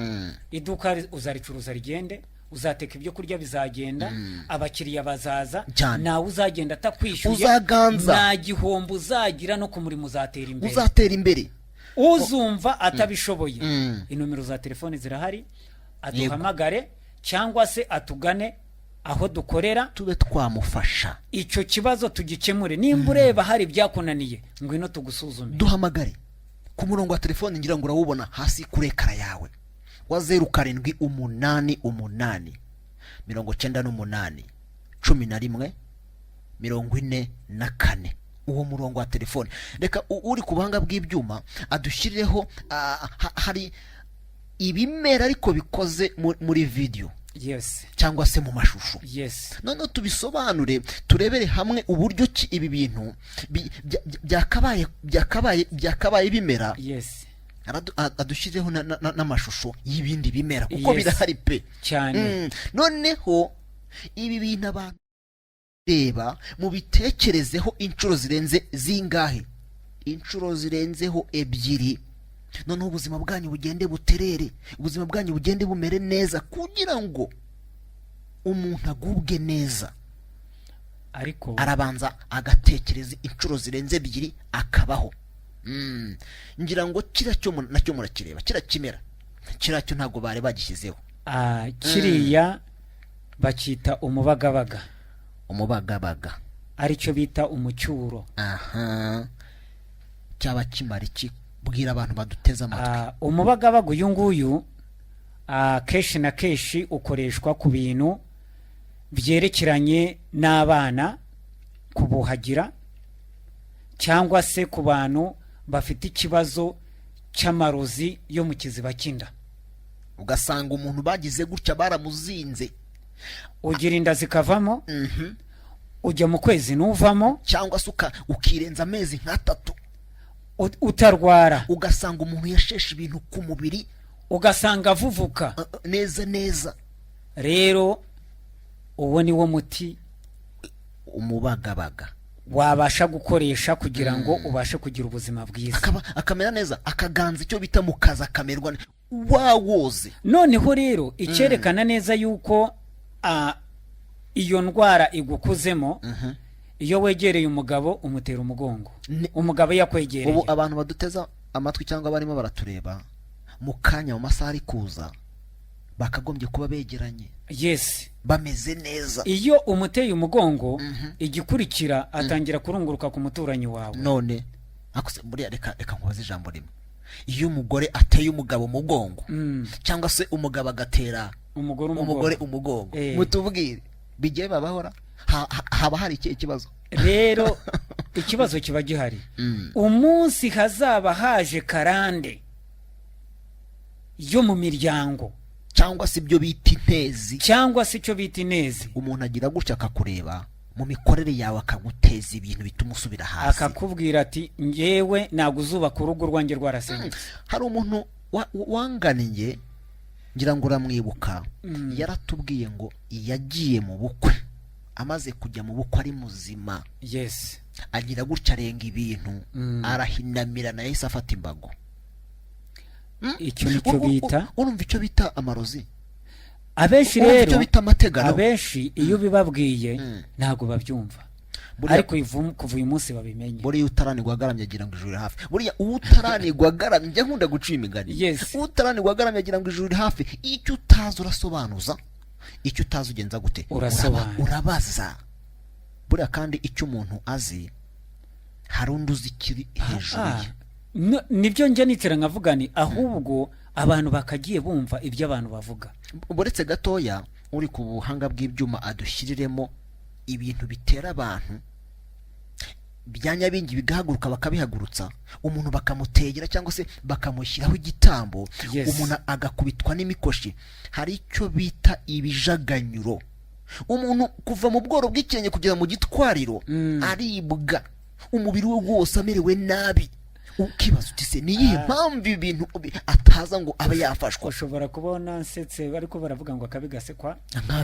iduka uzaricuruza rigende, uzateka ibyo kurya bizagenda, abakiriya bazaza, nawe uzagenda atakwishyuye, uzaganza, nta gihombo uzagira, no ku murimo uzatera imbere. Uzumva atabishoboye, inomero za telefoni zirahari, aduhamagare cyangwa se atugane aho dukorera, tube twamufasha icyo kibazo tugikemure. Nimba ureba hari byakunaniye, ngwino tugusuzume, duhamagare ku murongo wa telefoni, ngira ngo urawubona hasi kuri ekara yawe, wa 0788 98 11 44. uwo murongo wa telefoni. Reka uri ku buhanga bw'ibyuma adushyirireho, hari ibimera ariko bikoze muri video, yes, cyangwa se mu mashusho, yes. None tubisobanure, turebere hamwe uburyo ki ibi bintu byakabaye bimera. Yes. Adushyirireho n'amashusho y'ibindi bimera, kuko birahari pe cyane. Noneho ibi bintu abantu reba mubitekerezeho inshuro zirenze zingahe, inshuro zirenzeho 2. Noneho ubuzima bwanyu bugende buterere, ubuzima bwanyu bugende bumere neza, kugira ngo umuntu agubwe neza, ariko arabanza agatekereza inshuro zirenze 2 akabaho. Ngira ngo kiracyo nacyo murakireba, kirakimera kiracyo ntago bare bagishyizeho. Kiriya bakita umubagabaga, aricyo bita umucyuro. Cyaba kimara iki? Bwira abantu baduteza amatwi. Umubagabaga uyu nguyu kenshi na kenshi ukoreshwa ku bintu byerekeranye n'abana, kubuhagira, cyangwa se ku bantu bafite ikibazo cy'amarozi yo mu kiziba cy'inda. Ugasanga umuntu bagize gutya baramuzinze, ugira inda zikavamo, ujya mu kwezi n'uvamo, cyangwa se ukirenza amezi nk'3 utarwara, ugasanga umuntu yasheshe ibintu ku mubiri, ugasanga avuvuka neza. Rero uwo ni wo muti umubagabaga wabasha gukoresha kugira ngo ubashe kugira ubuzima bwiza, akamera neza, akaganza icyo bita mu kaza, kamerwa wawoze. Noneho rero icyerekana neza yuko iyo ndwara igukuzemo, iyo wegereye umugabo umutera umugongo, umugabo yakwegereye. Ubu abantu baduteza amatwi cyangwa barimo baratureba, mu kanya mu masaha ari kuza bakagombye kuba begeranye, yes, bameze neza. Iyo umuteye umugongo, igikurikira atangira kurunguruka ku muturanyi wawe. None akose buriya, reka nkubaze ijambo rimwe. Iyo umugore ateye umugabo umugongo, cyangwa se umugabo agatera umugore umugongo, mutubwire bigiye babahora, haba hari iki kibazo? Rero ikibazo kiba gihari. Umunsi hazaba haje karande yo mu miryango, cyangwa se ibyo bita intezi, cyangwa se icyo bita inezi, umuntu agira gutya akakureba mu mikorere yawe akaguteza ibintu bituma usubira hasi, akakubwira ati ngewe ntabwo uzubaka urugo rwanjye rwarasenyutse. hari umuntu wanganiye ngira ngo uramwibuka, yaratubwiye ngo yagiye mu bukwe, amaze kujya mu bukwe ari muzima, yes, agira gutya arenga ibintu, arahinamirana, yahise afata imbago. icyo nicyo bita, urumva icyo bita amarozi. abenshi rero abenshi iyo bibabwiye ntabwo babyumva, ariko kuva uyu munsi babimenye. buriya utaranirwa agaramye agira ngo ijuru riri hafi. buriya utaranirwa agaramye, njya nkunda guca imigani, yes, utaranirwa agaramye agira ngo ijuru riri hafi. icyo utazi urasobanuza, icyo utazi ugenza gute, urabaza. buriya kandi icyo umuntu azi hari undi uzi kiri hejuru ye. nibyo njya nitera nkavuga ni ahubwo abantu bakagiye bumva ibyo abantu bavuga. buretse gatoya uri ku buhanga bw'ibyuma adushyiriremo ibintu bitera abantu byanyabingi bigahaguruka bakabihagurutsa, umuntu bakamutegera cyangwa se bakamushyiraho igitambo, yes, umuntu agakubitwa n'imikoshi. hari icyo bita ibijaganyuro. umuntu kuva mu bworo bw'ikirenge kugera mu gitwariro aribwa, umubiri we wose amerewe nabi. ukibaza uti se ni iyihe mpamvu ibintu ataza ngo abe yafashwa? ushobora kubona nsetse ariko baravuga ngo akabi gasekwa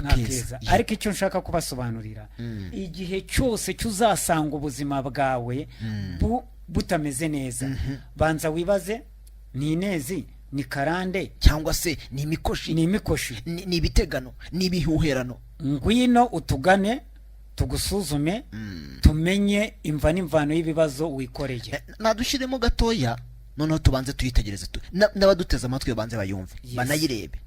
nkakeza. ariko icyo nshaka kubasobanurira, igihe cyose cyuzasanga ubuzima bwawe butameze neza, banza wibaze, ni inezi, ni karande, cyangwa se ni imikoshi, ni ibitegano, ni ibihuherano. ngwino utugane tugusuzume, tumenye imva n'imvano y'ibibazo wikoreye. Nadushyiremo gatoya, noneho tubanze tuyitegereze, n'abaduteze amatwi banze bayumve, banayirebe.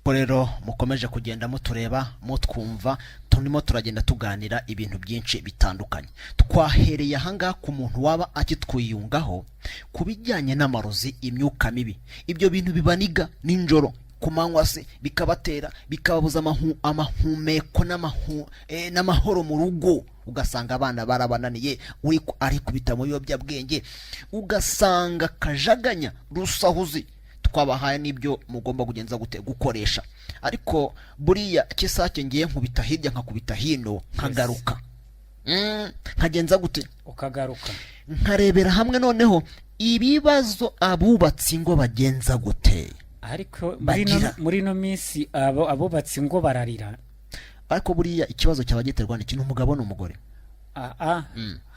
rero mukomeje kugenda mutureba, mutwumva, turimo turagenda tuganira ibintu byinshi bitandukanye. twahereye ahangaha ku muntu waba akitwiyungaho ku bijyanye n'amarozi, imyuka mibi. ibyo bintu bibaniga ninjoro, ku manywa se bikabatera, bikababuza amahumeko n'amahoro mu rugo. ugasanga abana barabananiye, ari kubita mu biyobyabwenge, ugasanga kajaganya, rusahuzi. twabahaye n'ibyo mugomba kugenza gukoresha. ariko buriya Gisakye ngiye nkubita hirya nkakubita hino, nkagaruka, nkagenza gute, ukagaruka, nkarebera hamwe noneho ibibazo abubatsi ngo bagenza gute. ariko muri no minsi abubatsi ngo bararira. ariko buriya ikibazo cyaba giterwa n'ikintu, umugabo n'umugore.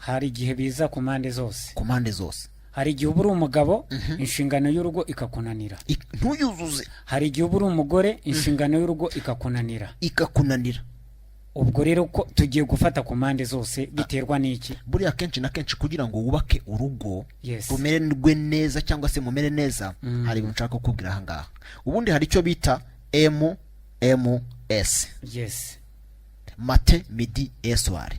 hari igihe biza ku mpande zose. hari igihe uba uri umugabo, inshingano y'urugo ikakunanira, ntuyuzuze. hari igihe uba uri umugore, inshingano y'urugo ikakunanira. ubwo rero ko tugiye gufata ku mpande zose, biterwa n'iki? buriya kenshi na kenshi kugira ngo wubake urugo rumererwe neza cyangwa se mumere neza, hari ibintu nshaka kukubwira aha ngaha. ubundi hari icyo bita MMS, yes, mate midi eswari.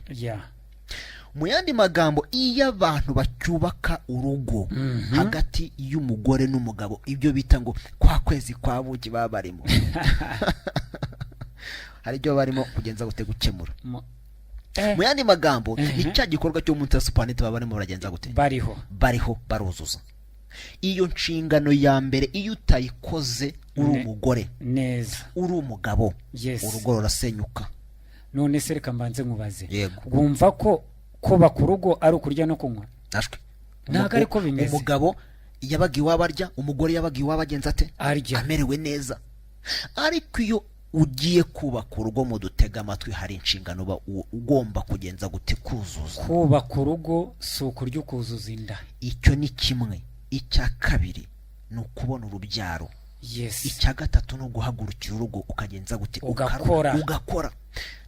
mu yandi magambo, iyo abantu bacyubaka urugo hagati y'umugore n'umugabo, ibyo bita ngo kwa kwezi kwa buki baba barimo hari ibyo barimo kugenza gute, gukemura. mu yandi magambo, ni cya gikorwa cyo munsi ya supanete baba barimo baragenza gute, bariho baruzuza. iyo nshingano ya mbere iyo utayikoze uri umugore neza, uri umugabo, urugo rurasenyuka. none se reka mbanze nkubaze, wumva ko kubaka urugo ari ukurya no kunywa? ntabwo ariko bimeze. umugabo yabaga iwabo arya, umugore yabaga iwabo agenza ate, amerewe neza. ariko iyo ugiye kubaka urugo, mu dutega amatwi, hari inshingano uba ugomba kugenza gute, kuzuza. kubaka urugo si ukurya ukuzuza inda, icyo ni kimwe. icya kabiri ni ukubona urubyaro. icya gatatu ni uguhagurukira urugo ukagenza gute, ugakora.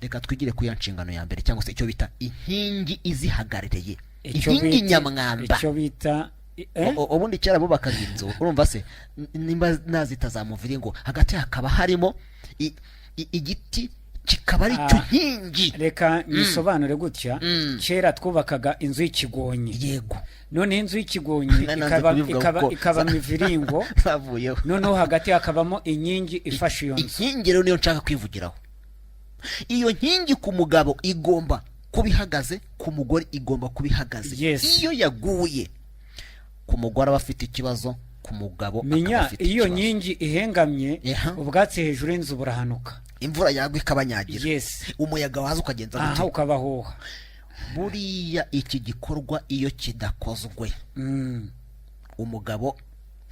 reka twigire ku ya nshingano ya mbere, cyangwa se icyo bita inkingi izihagarariye, inkingi nyamwamba. icyo bita ubundi kera bubakaga inzu, urumva se, nimba nazitazamuvira ngo hagati hakaba harimo igiti, kikaba ari cyo nkingi. reka nisobanure gutya. kera twubakaga inzu y'ikigonyi. yego. none inzu y'ikigonyi ikaba miviringo, noneho hagati hakabamo inkingi ifashe iyo nzu. inkingi rero niyo nshaka kwivugiraho. iyo nkingi ku mugabo igomba kuba ihagaze, ku mugore igomba kuba ihagaze. iyo yaguye, ku mugore aba afite ikibazo, ku mugabo menya iyo nkingi ihengamye, ubwatsi hejuru y'inzu burahanuka. imvura yagwa ikabanyagira, yes, umuyaga waza ukagenza aha ukabahuha. buriya iki gikorwa iyo kidakozwe umugabo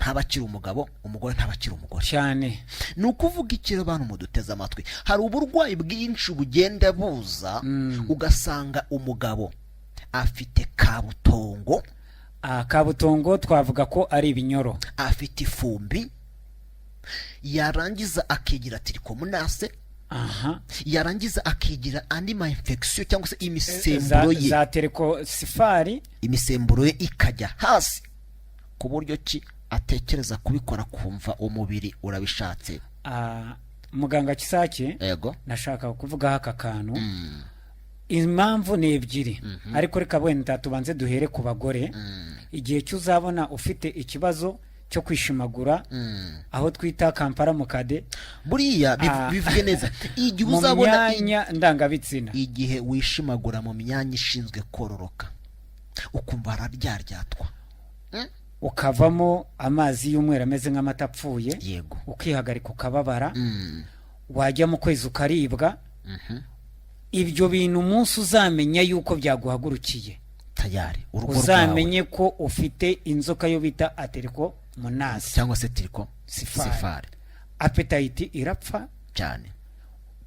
ntabakira umugabo, umugore ntabakira umugore cyane. ni ukuvuga ikiro abantu muduteze amatwi, hari uburwayi bwinshi bugenda buza ugasanga umugabo afite kabutongo. Kabutongo twavuga ko ari ibinyoro, afite ifumbi, yarangiza akigira tirikomunase, yarangiza akigira andi ma infection cyangwa se imisemburo ye za terikosifari, imisemburo ye ikajya hasi ku buryo ki atekereza kubikora kumva umubiri urabishatse. muganga Gisakye, yego nashaka kuvuga haka kantu. Impamvu ni ebyiri, ariko reka wenda tubanze duhere ku bagore. Igihe cyuzabona ufite ikibazo cyo kwishimagura, aho twita kampara mukade, buriya bivuge neza, igihe mu uzabona myanya ndangabitsina, igihe wishimagura mu myanya ishinzwe kororoka ukumva hararyaryatwa, ukavamo amazi y'umweru ameze nk'amata apfuye, yego ukihagarika ukababara, wajya mu kwezi ukaribwa, ibyo bintu umunsi uzamenya yuko byaguhagurukiye tayari, uzamenye ko ufite inzoka yo bita ateriko munasi cyangwa se tiriko sifari. Appetite irapfa cyane,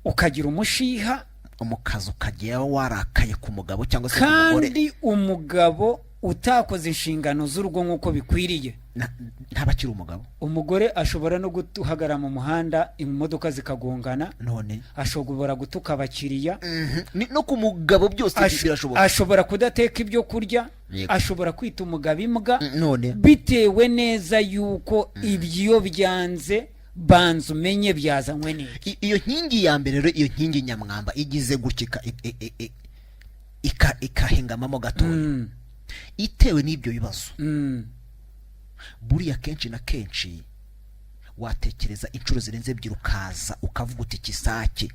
ukagira umushiha, umukazi ukagiye warakaye ku mugabo cyangwa se ku mugore, kandi umugabo utakoze inshingano z'urugo nk'uko bikwiriye, ntabakira umugabo. Umugore ashobora no guhagara mu muhanda imodoka zikagongana, none ashobora gutuka abakiriya, no ku mugabo byose birashoboka. Ashobora kudateka ibyo kurya, ashobora kwita umugabo imbwa, none bitewe neza yuko ibyo byanze banza umenye byazanywe n'iki. Iyo nkingi ya mbere rero, iyo nkingi nyamwamba igize gukika ikahengamamo gatoya, itewe n'ibyo bibazo. Buriya kenshi na kenshi watekereza inshuro zirenze ebyiri ukaza ukavuga uti Gisakye,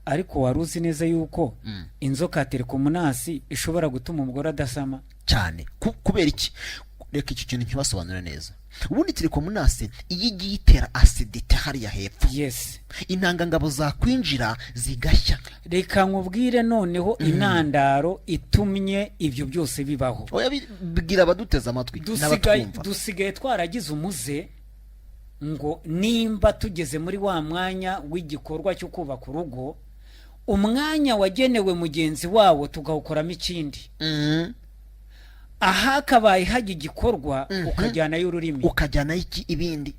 ariko wari uzi neza yuko inzoka ya terikomunasi ishobora gutuma umugore adasama cyane. Kubera iki? Reka iki kintu nkibasobanura neza. Ubundi terikomunasi iyo igiye itera acidite hariya hepfo, yes, intangangabo zakwinjira zigashya. Reka nkubwire noneho intandaro itumye ibyo byose bibaho. Oya, bigira abaduteze amatwi n'abatwumva. Dusigaye twaragize umuze ngo nimba tugeze muri wa mwanya w'igikorwa cyo kubaka urugo, umwanya wagenewe mugenzi wawo tugawukoramo ikindi. Aha kabaye hajya igikorwa ukajyanayo ururimi, ukajyanayo ibindi,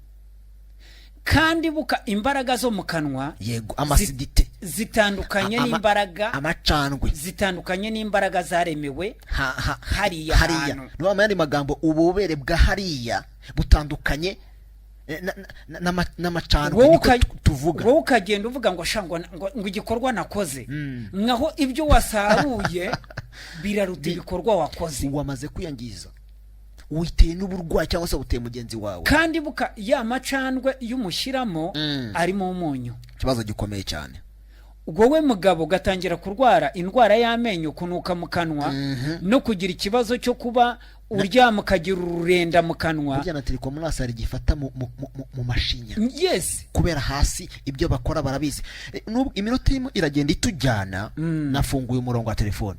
kandi imbaraga zo mu kanwa, yego, amasidite zitandukanye n'imbaraga, amacandwe zitandukanye n'imbaraga zaremewe hariya hantu. No amandi magambo, ububere bwa hariya butandukanye n'amacandwe niko tuvuga. Wowe ukagenda uvuga ngo ngo igikorwa nakoze, ngaho ibyo wasaruye biraruta ibikorwa wakoze, wamaze kuyangiza, witeye n'uburwayi cyangwa se uteye mugenzi wawe. Kandi ya macandwe y'umushyiramo arimo umunyu, ikibazo gikomeye cyane. ubwo we mugabo gatangira kurwara indwara y'amenyo, kunuka mu kanwa, no kugira ikibazo cyo kuba uryama ukagira ururenda mu kanwa. Burya na terikomunasi ari gifata mu mashinya, yes, kubera hasi ibyo bakora barabizi. Iminota irimo iragenda itujyana, nafunguye umurongo wa telefone,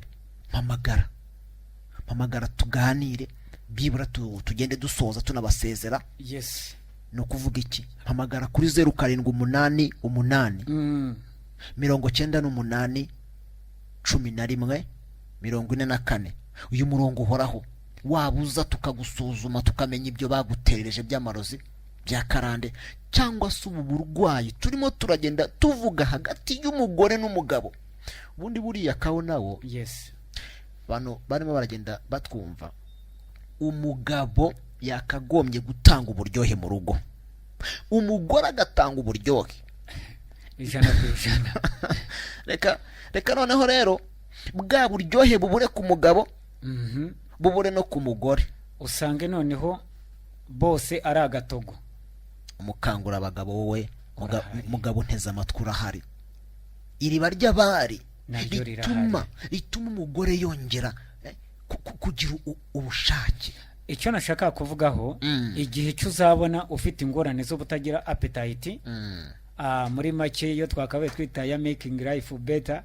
mpamagara tuganire, bibura tugende dusoza tunabasezera. Yes, no kuvuga iki? Mpamagara kuri 0788 98 11 44. Uyu murongo uhoraho, wabuza tukagusuzuma tukamenya ibyo baguterereje by'amarozi bya karande, cyangwa se ubu burwayi turimo turagenda tuvuga hagati y'umugore n'umugabo. Ubundi buriya kawo nawo, yes, bano barimo baragenda batwumva, umugabo yakagombye gutanga uburyohe mu rugo, umugore agatanga uburyohe 100%. reka noneho rero bwa buryohe bubure ku mugabo, bubure no ku mugore, usange noneho bose ari agatogo. Umukangura abagabo wowe mugabo nteza amatwi urahari. Iriba ry'abari rituma umugore yongera kugira ubushake. Icyo nashaka kuvugaho, igihe cyuzabona ufite ingorane zo butagira appetite, muri make iyo twakabaye twita ya making life better,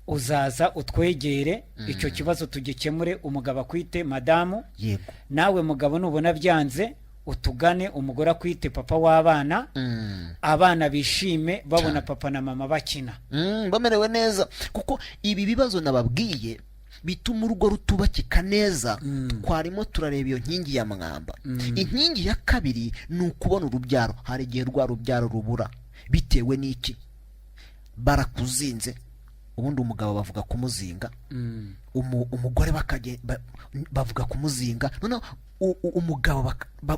uzaza utwegere icyo kibazo tugikemure, umugabo akwite madamu, yego nawe mugabo nubona byanze utugane, umugore akwite papa w'abana, abana bishime babona papa na mama bakina, bamerewe neza, kuko ibi bibazo nababwiye bituma urugo rutubakika neza. Twarimo turareba iyo nkingi ya mwamba. Inkingi ya kabiri ni ukubona urubyaro. Hari igihe rwa rubyaro rubura bitewe n'iki? Barakuzinze, ubundi umugabo bavuga kumuzinga, umugore bavuga kumuzinga, noneho umugabo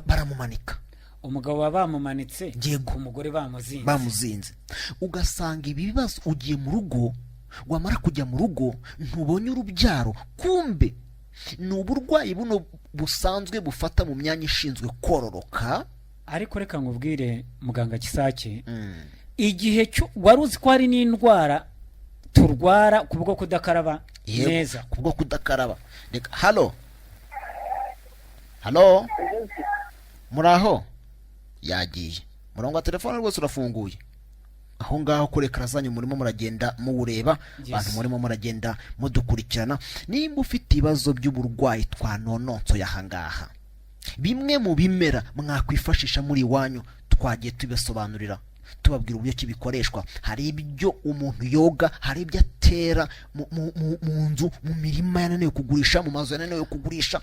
baramumanika, umugabo bamumanitse, yego umugore bamuzinze. Ugasanga ibi bibazo ugiye mu rugo, wamara kujya mu rugo ntubonye urubyaro, kumbe ni uburwayi buno busanzwe bufata mu myanya ishinzwe kororoka. Ariko reka nkubwire muganga Gisakye, igihe wari uzi ko hari n'indwara turwara kubwo kudakaraba neza, kubwo kudakaraba. Halo muraho? Yagiye murongo wa telefone rwose urafunguye aho ngaho kure karazanye, murimo muragenda muwureba, abantu murimo muragenda mudukurikirana. Nimba ufite ibibazo by'uburwayi twanononso yahangaha, bimwe mu bimera mwakwifashisha muri wanyu, twagiye tubisobanurira tubabwira uburyo kibikoreshwa. Hari ibyo umuntu yoga, hari ibyo atera mu nzu, mu mirima yananiwe kugurisha, mu mazu yananiwe kugurisha.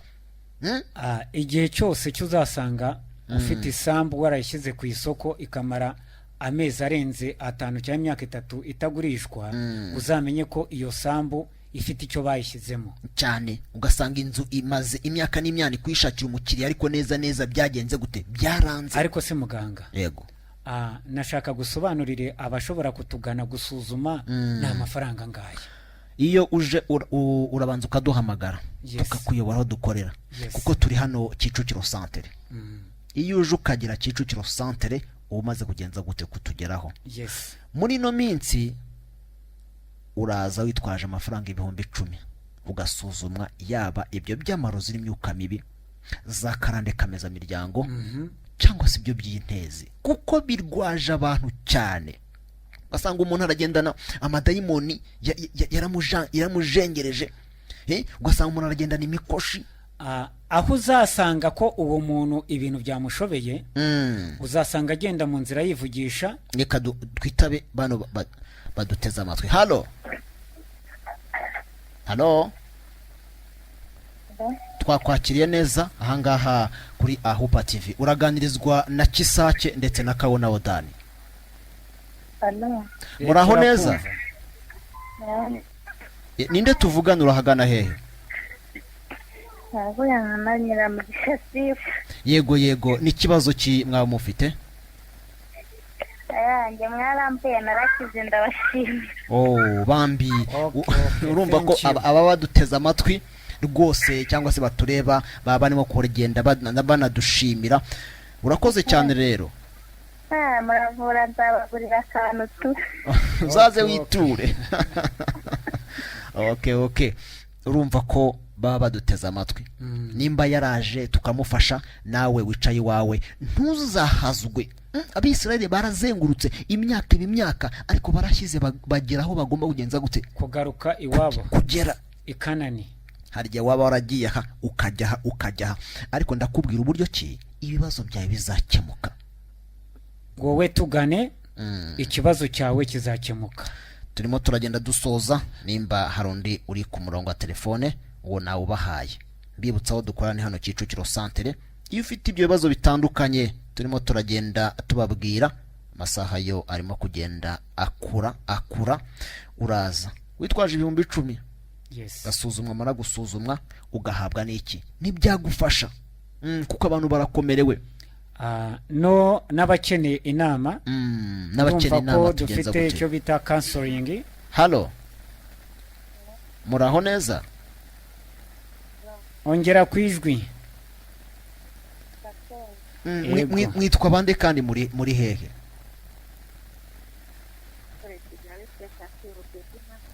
Igihe cyose cyuzasanga ufite isambu warayishyize ku isoko ikamara amezi arenze 5 cyangwa imyaka 3 itagurishwa, uzamenye ko iyo sambu ifite icyo bayishyizemo cyane. Ugasanga inzu imaze imyaka n'imyaka kwishakira umukiriya, ariko neza byagenze gute? Byaranze. Ariko se muganga, yego nashaka gusobanurire abashobora kutugana gusuzuma nta mafaranga ngaye. Iyo uje urabanza ukaduhamagara, tukakuyobora aho dukorera, kuko turi hano Kicukiro Centre. Iyo uje ukagira Kicukiro Centre umaze kugenza gute kutugeraho? Muri no minsi uraza witwaje amafaranga 10,000 ugasuzumwa, yaba ibyo by'amarozi n'imyuka mibi, za karande kameza miryango, cyangwa se ibyo by'intezi, kuko birwaje abantu cyane. Basanga umuntu aragendana amadayimoni yaramujengereje, ugasanga umuntu aragendana imikoshi. Aho uzasanga ko uwo muntu ibintu byamushobeye, uzasanga agenda mu nzira yivugisha. Reka twitabe bano baduteza amatwi. Halo twakwakiriye neza ahangaha kuri Ahupa TV. Uraganirizwa na Gisakye ndetse na Kabona Odani. Muraho neza? Ninde tuvugana, urahagana hehe? Yego ni kibazo ki mwaba mufite? Nge mwarambuye narakize ndabashimira. Bambi urumva ko aba baduteza amatwi rwose cyangwa se batureba baba barimo kugenda banadushimira. Urakoze cyane rero. Muravura, nzabagurira akantu tu. Uzaze witure. Okay. Urumva ko baba baduteza amatwi. Nimba yaraje tukamufasha, nawe wicaye iwawe ntuzahazwe. Abisirayeli barazengurutse imyaka, ariko barashyize bagera aho bagomba kugenza gute? Kugaruka iwabo, kugera ikanani. Harya waba waragiye aha ukajya, ariko ndakubwira uburyo ki ibibazo byawe bizakemuka. Wowe tugane, ikibazo cyawe kizakemuka. Turimo turagenda dusoza. Nimba harundi uri ku murongo wa telefone, uwo nawe ubahaye. Bibutsa aho dukorana hano Kicukiro Centre. Iyo ufite ibyo bibazo bitandukanye turimo turagenda tubabwira, amasaha yo arimo kugenda akura. Uraza witwaje 10,000, gasuzumwa, mara gusuzumwa ugahabwa n'iki? Nibyagufasha, kuko abantu barakomerewe. No n'abakeneye inama, n'abakeneye inama tugenza dufite icyo bita counseling. Halo muraho neza? Ongera kwijwi. Mwitwa bande kandi muri hehe?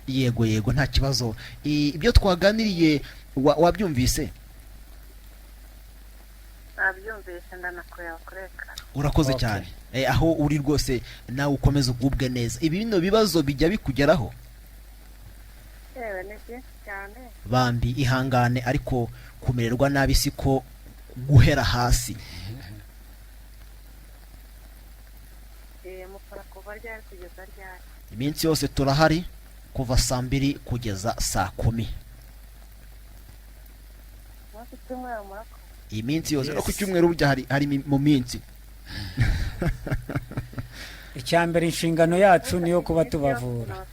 Yego nta kibazo. Ibyo twaganiriye wabyumvise? nabyumvise ndanakureba kureka. urakoze cyane aho uri rwose nawe ukomeza ugubwe neza. Ibi bino bibazo bijya bikugeraho? Yewe ni byinshi cyane. Bambi ihangane, ariko kumererwa nabi siko guhera hasi. Mukora kuva ryari kugeza ryari? Iminsi yose turahari kuva saa 2 kugeza saa 10. Mwese tumwe murako. Iyi minsi yose no ku cyumweru burya hari mu minsi. Icyambere inshingano yacu niyo kuba tubavura.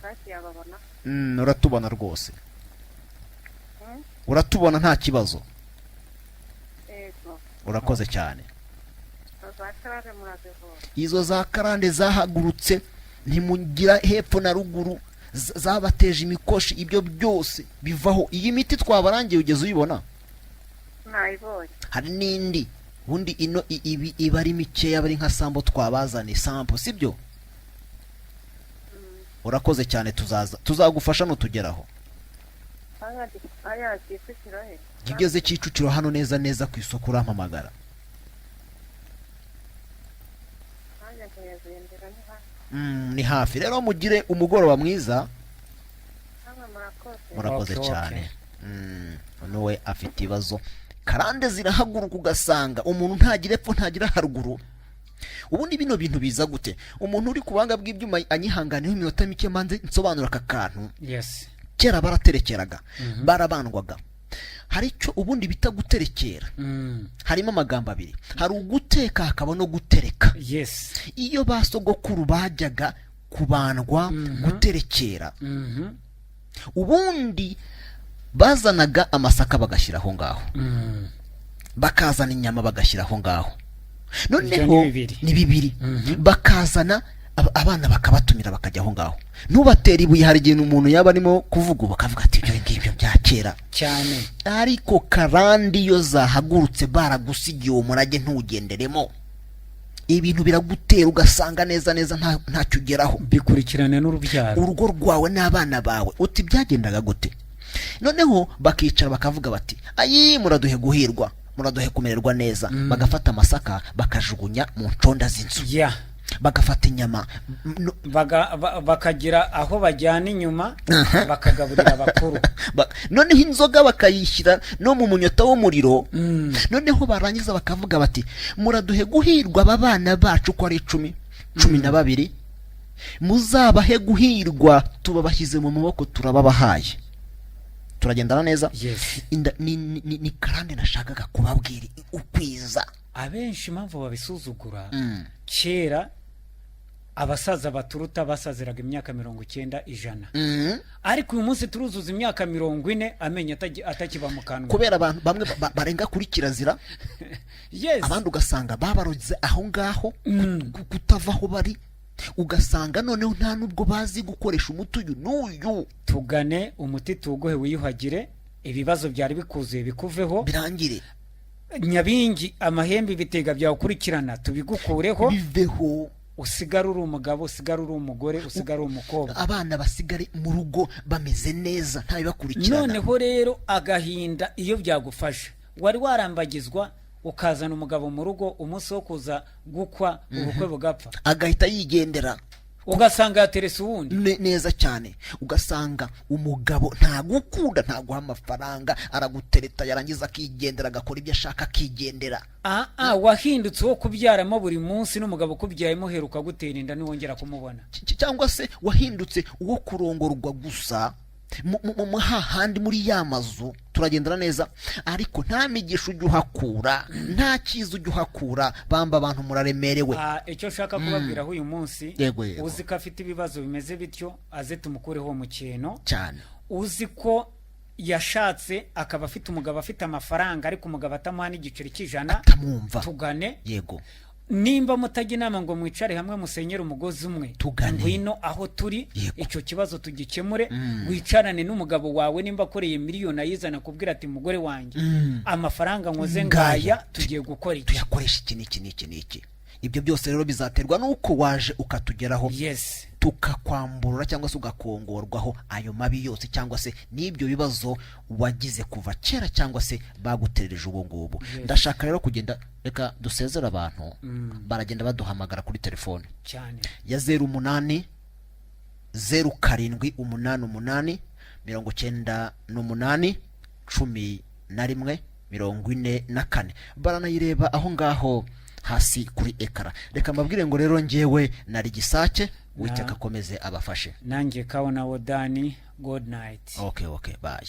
Uratubona rwose. Uratubona nta kibazo. Urakoze cyane. Izo za karande zahagurutse ntimugira hepfo na ruguru zabateje imikoshi, ibyo byose bivaho. Iyi miti twabarangiye ugeze uyibona? Nayibonye. Hari nindi bundi ino iba ari mikeya, bari nka sambo twabazane sample, sibyo? Urakoze cyane, tuzagufasha no tugeraho. Aya Kicukiro he? Kigeze Kicukiro hano neza neza ku isoko urampamagara. Ni hafi. Rero mugire umugoroba mwiza. Murakoze cyane. Nowe afite ibibazo. Karande zirahaguruka ugasanga umuntu ntagira epfo ntagira haruguru. Ubundi bino bintu biza gute? Umuntu uri kubanga bw'ibyuma anyihanganiye iminota mike manze nsobanura aka kantu. Yes. Kera baraterekeraga, barabandwaga. Hari icyo ubundi bita guterekera. Harimo amagambo abiri. Hari uguteka hakaba no gutereka. Yes. Iyo basogokuru bajyaga kubandwa guterekera. Ubundi bazanaga amasaka bagashyiraho ngaho. Bakazana inyama bagashyiraho ngaho. Noneho ni bibiri. Bakazana abana bakabatumira bakajyaho ngaho. Ntubatera ibuye, hari igihe umuntu yaba arimo kuvuga bakavuga ati ibyo ngibyo bya kera cyane. Ariko karandi yo zahagurutse baragusigiye umurage ntugenderemo. Ibintu biragutera ugasanga neza neza ntacyo ugeraho. Bikurikirana n'urubyaro. Urugo rwawe n'abana bawe uti byagendaga gute? Noneho bakicara bakavuga bati ayi muraduhe guhirwa, muraduhe kumererwa neza. Bagafata amasaka bakajugunya mu nconda z'inzu. Bagafata inyama bakagira aho bajyana inyuma bakagaburira abakuru. Noneho inzoga bakayishyira no mu munyota w'umuriro. Noneho barangiza bakavuga bati muraduhe guhirwa aba bana bacu ko ari 12 muzabahe guhirwa, tubabashyize mu maboko turababahaye. Turagendana neza. Ni karande nashakaga kubabwira ukwiza. Abenshi impamvu babisuzugura, kera abasaza baturuta basaziraga imyaka 90 100. Ariko uyu munsi turuzuza imyaka 40 amenya atakiba mu kanwa. Kubera abantu bamwe barenga kuri kirazira. Yes. Abandi ugasanga babaroze aho ngaho kutavaho bari. Ugasanga noneho nta nubwo bazi gukoresha umutuyu n'uyu. Tugane umuti tugohe wiyuhagire, ibibazo byari bikuzuye bikuveho birangire. Nyabingi amahembe bitega byakurikirana tubigukureho biveho. Usigara uri umugabo, usigara uri umugore, usigara uri umukobwa, abana basigare mu rugo bameze neza nta bibakurikirana. Noneho rero agahinda iyo byagufasha, wari warambagizwa ukazana umugabo mu rugo, umunsi wo kuza gukwa ubukwe bugapfa agahita yigendera, ugasanga yaterese uwundi neza cyane. Ugasanga umugabo nta gukunda, nta guha amafaranga, aragutereta yarangiza akigendera, agakora ibyo ashaka akigendera. Wahindutse wo kubyaramo buri munsi, n'umugabo kubyayemo heruka gutera inda niwongera kumubona. Cyangwa se wahindutse uwo kurongorwa gusa mu hahandi muri yamazu. Turagendana neza ariko nta migisha ujya uhakura, nta cyiza ujya uhakura. Bamba abantu muraremerewe. Icyo shaka kubabwira uyu munsi, uzi ko afite ibibazo bimeze bityo aze tumukureho mu kintu cyane. Uzi ko yashatse akaba afite umugabo afite amafaranga ariko umugabo atamuha n'igiceri cy'ijana, tugane. Yego. Nimba mutajya inama ngo mwicare hamwe musenyere umugozi umwe, ngwino aho turi. Icyo kibazo tugikemure. Wicarane n'umugabo wawe, nimba akoreye miliyoni ayizana kubwira ati mugore wanjye amafaranga nkoze ngaya tugiye gukora iki, tuyakoresha iki n'iki. ibyo byose rero bizaterwa nuko waje ukatugeraho yes tukakwamburura cyangwa se ugakongorwaho ayo mabi yose cyangwa se n'ibyo bibazo wagize kuva kera cyangwa se baguterereje ubu ngubu. Ndashaka rero kugenda, reka dusezera abantu baragenda baduhamagara kuri telefone cyane ya 08 0788 98 11 44. baranayireba aho ngaho hasi kuri ekara. Reka mbabwire ngo rero njyewe nari Gisakye, Uwiteka akomeze abafashe. nanjye kawo nawe Dani, good night. Okay, bye.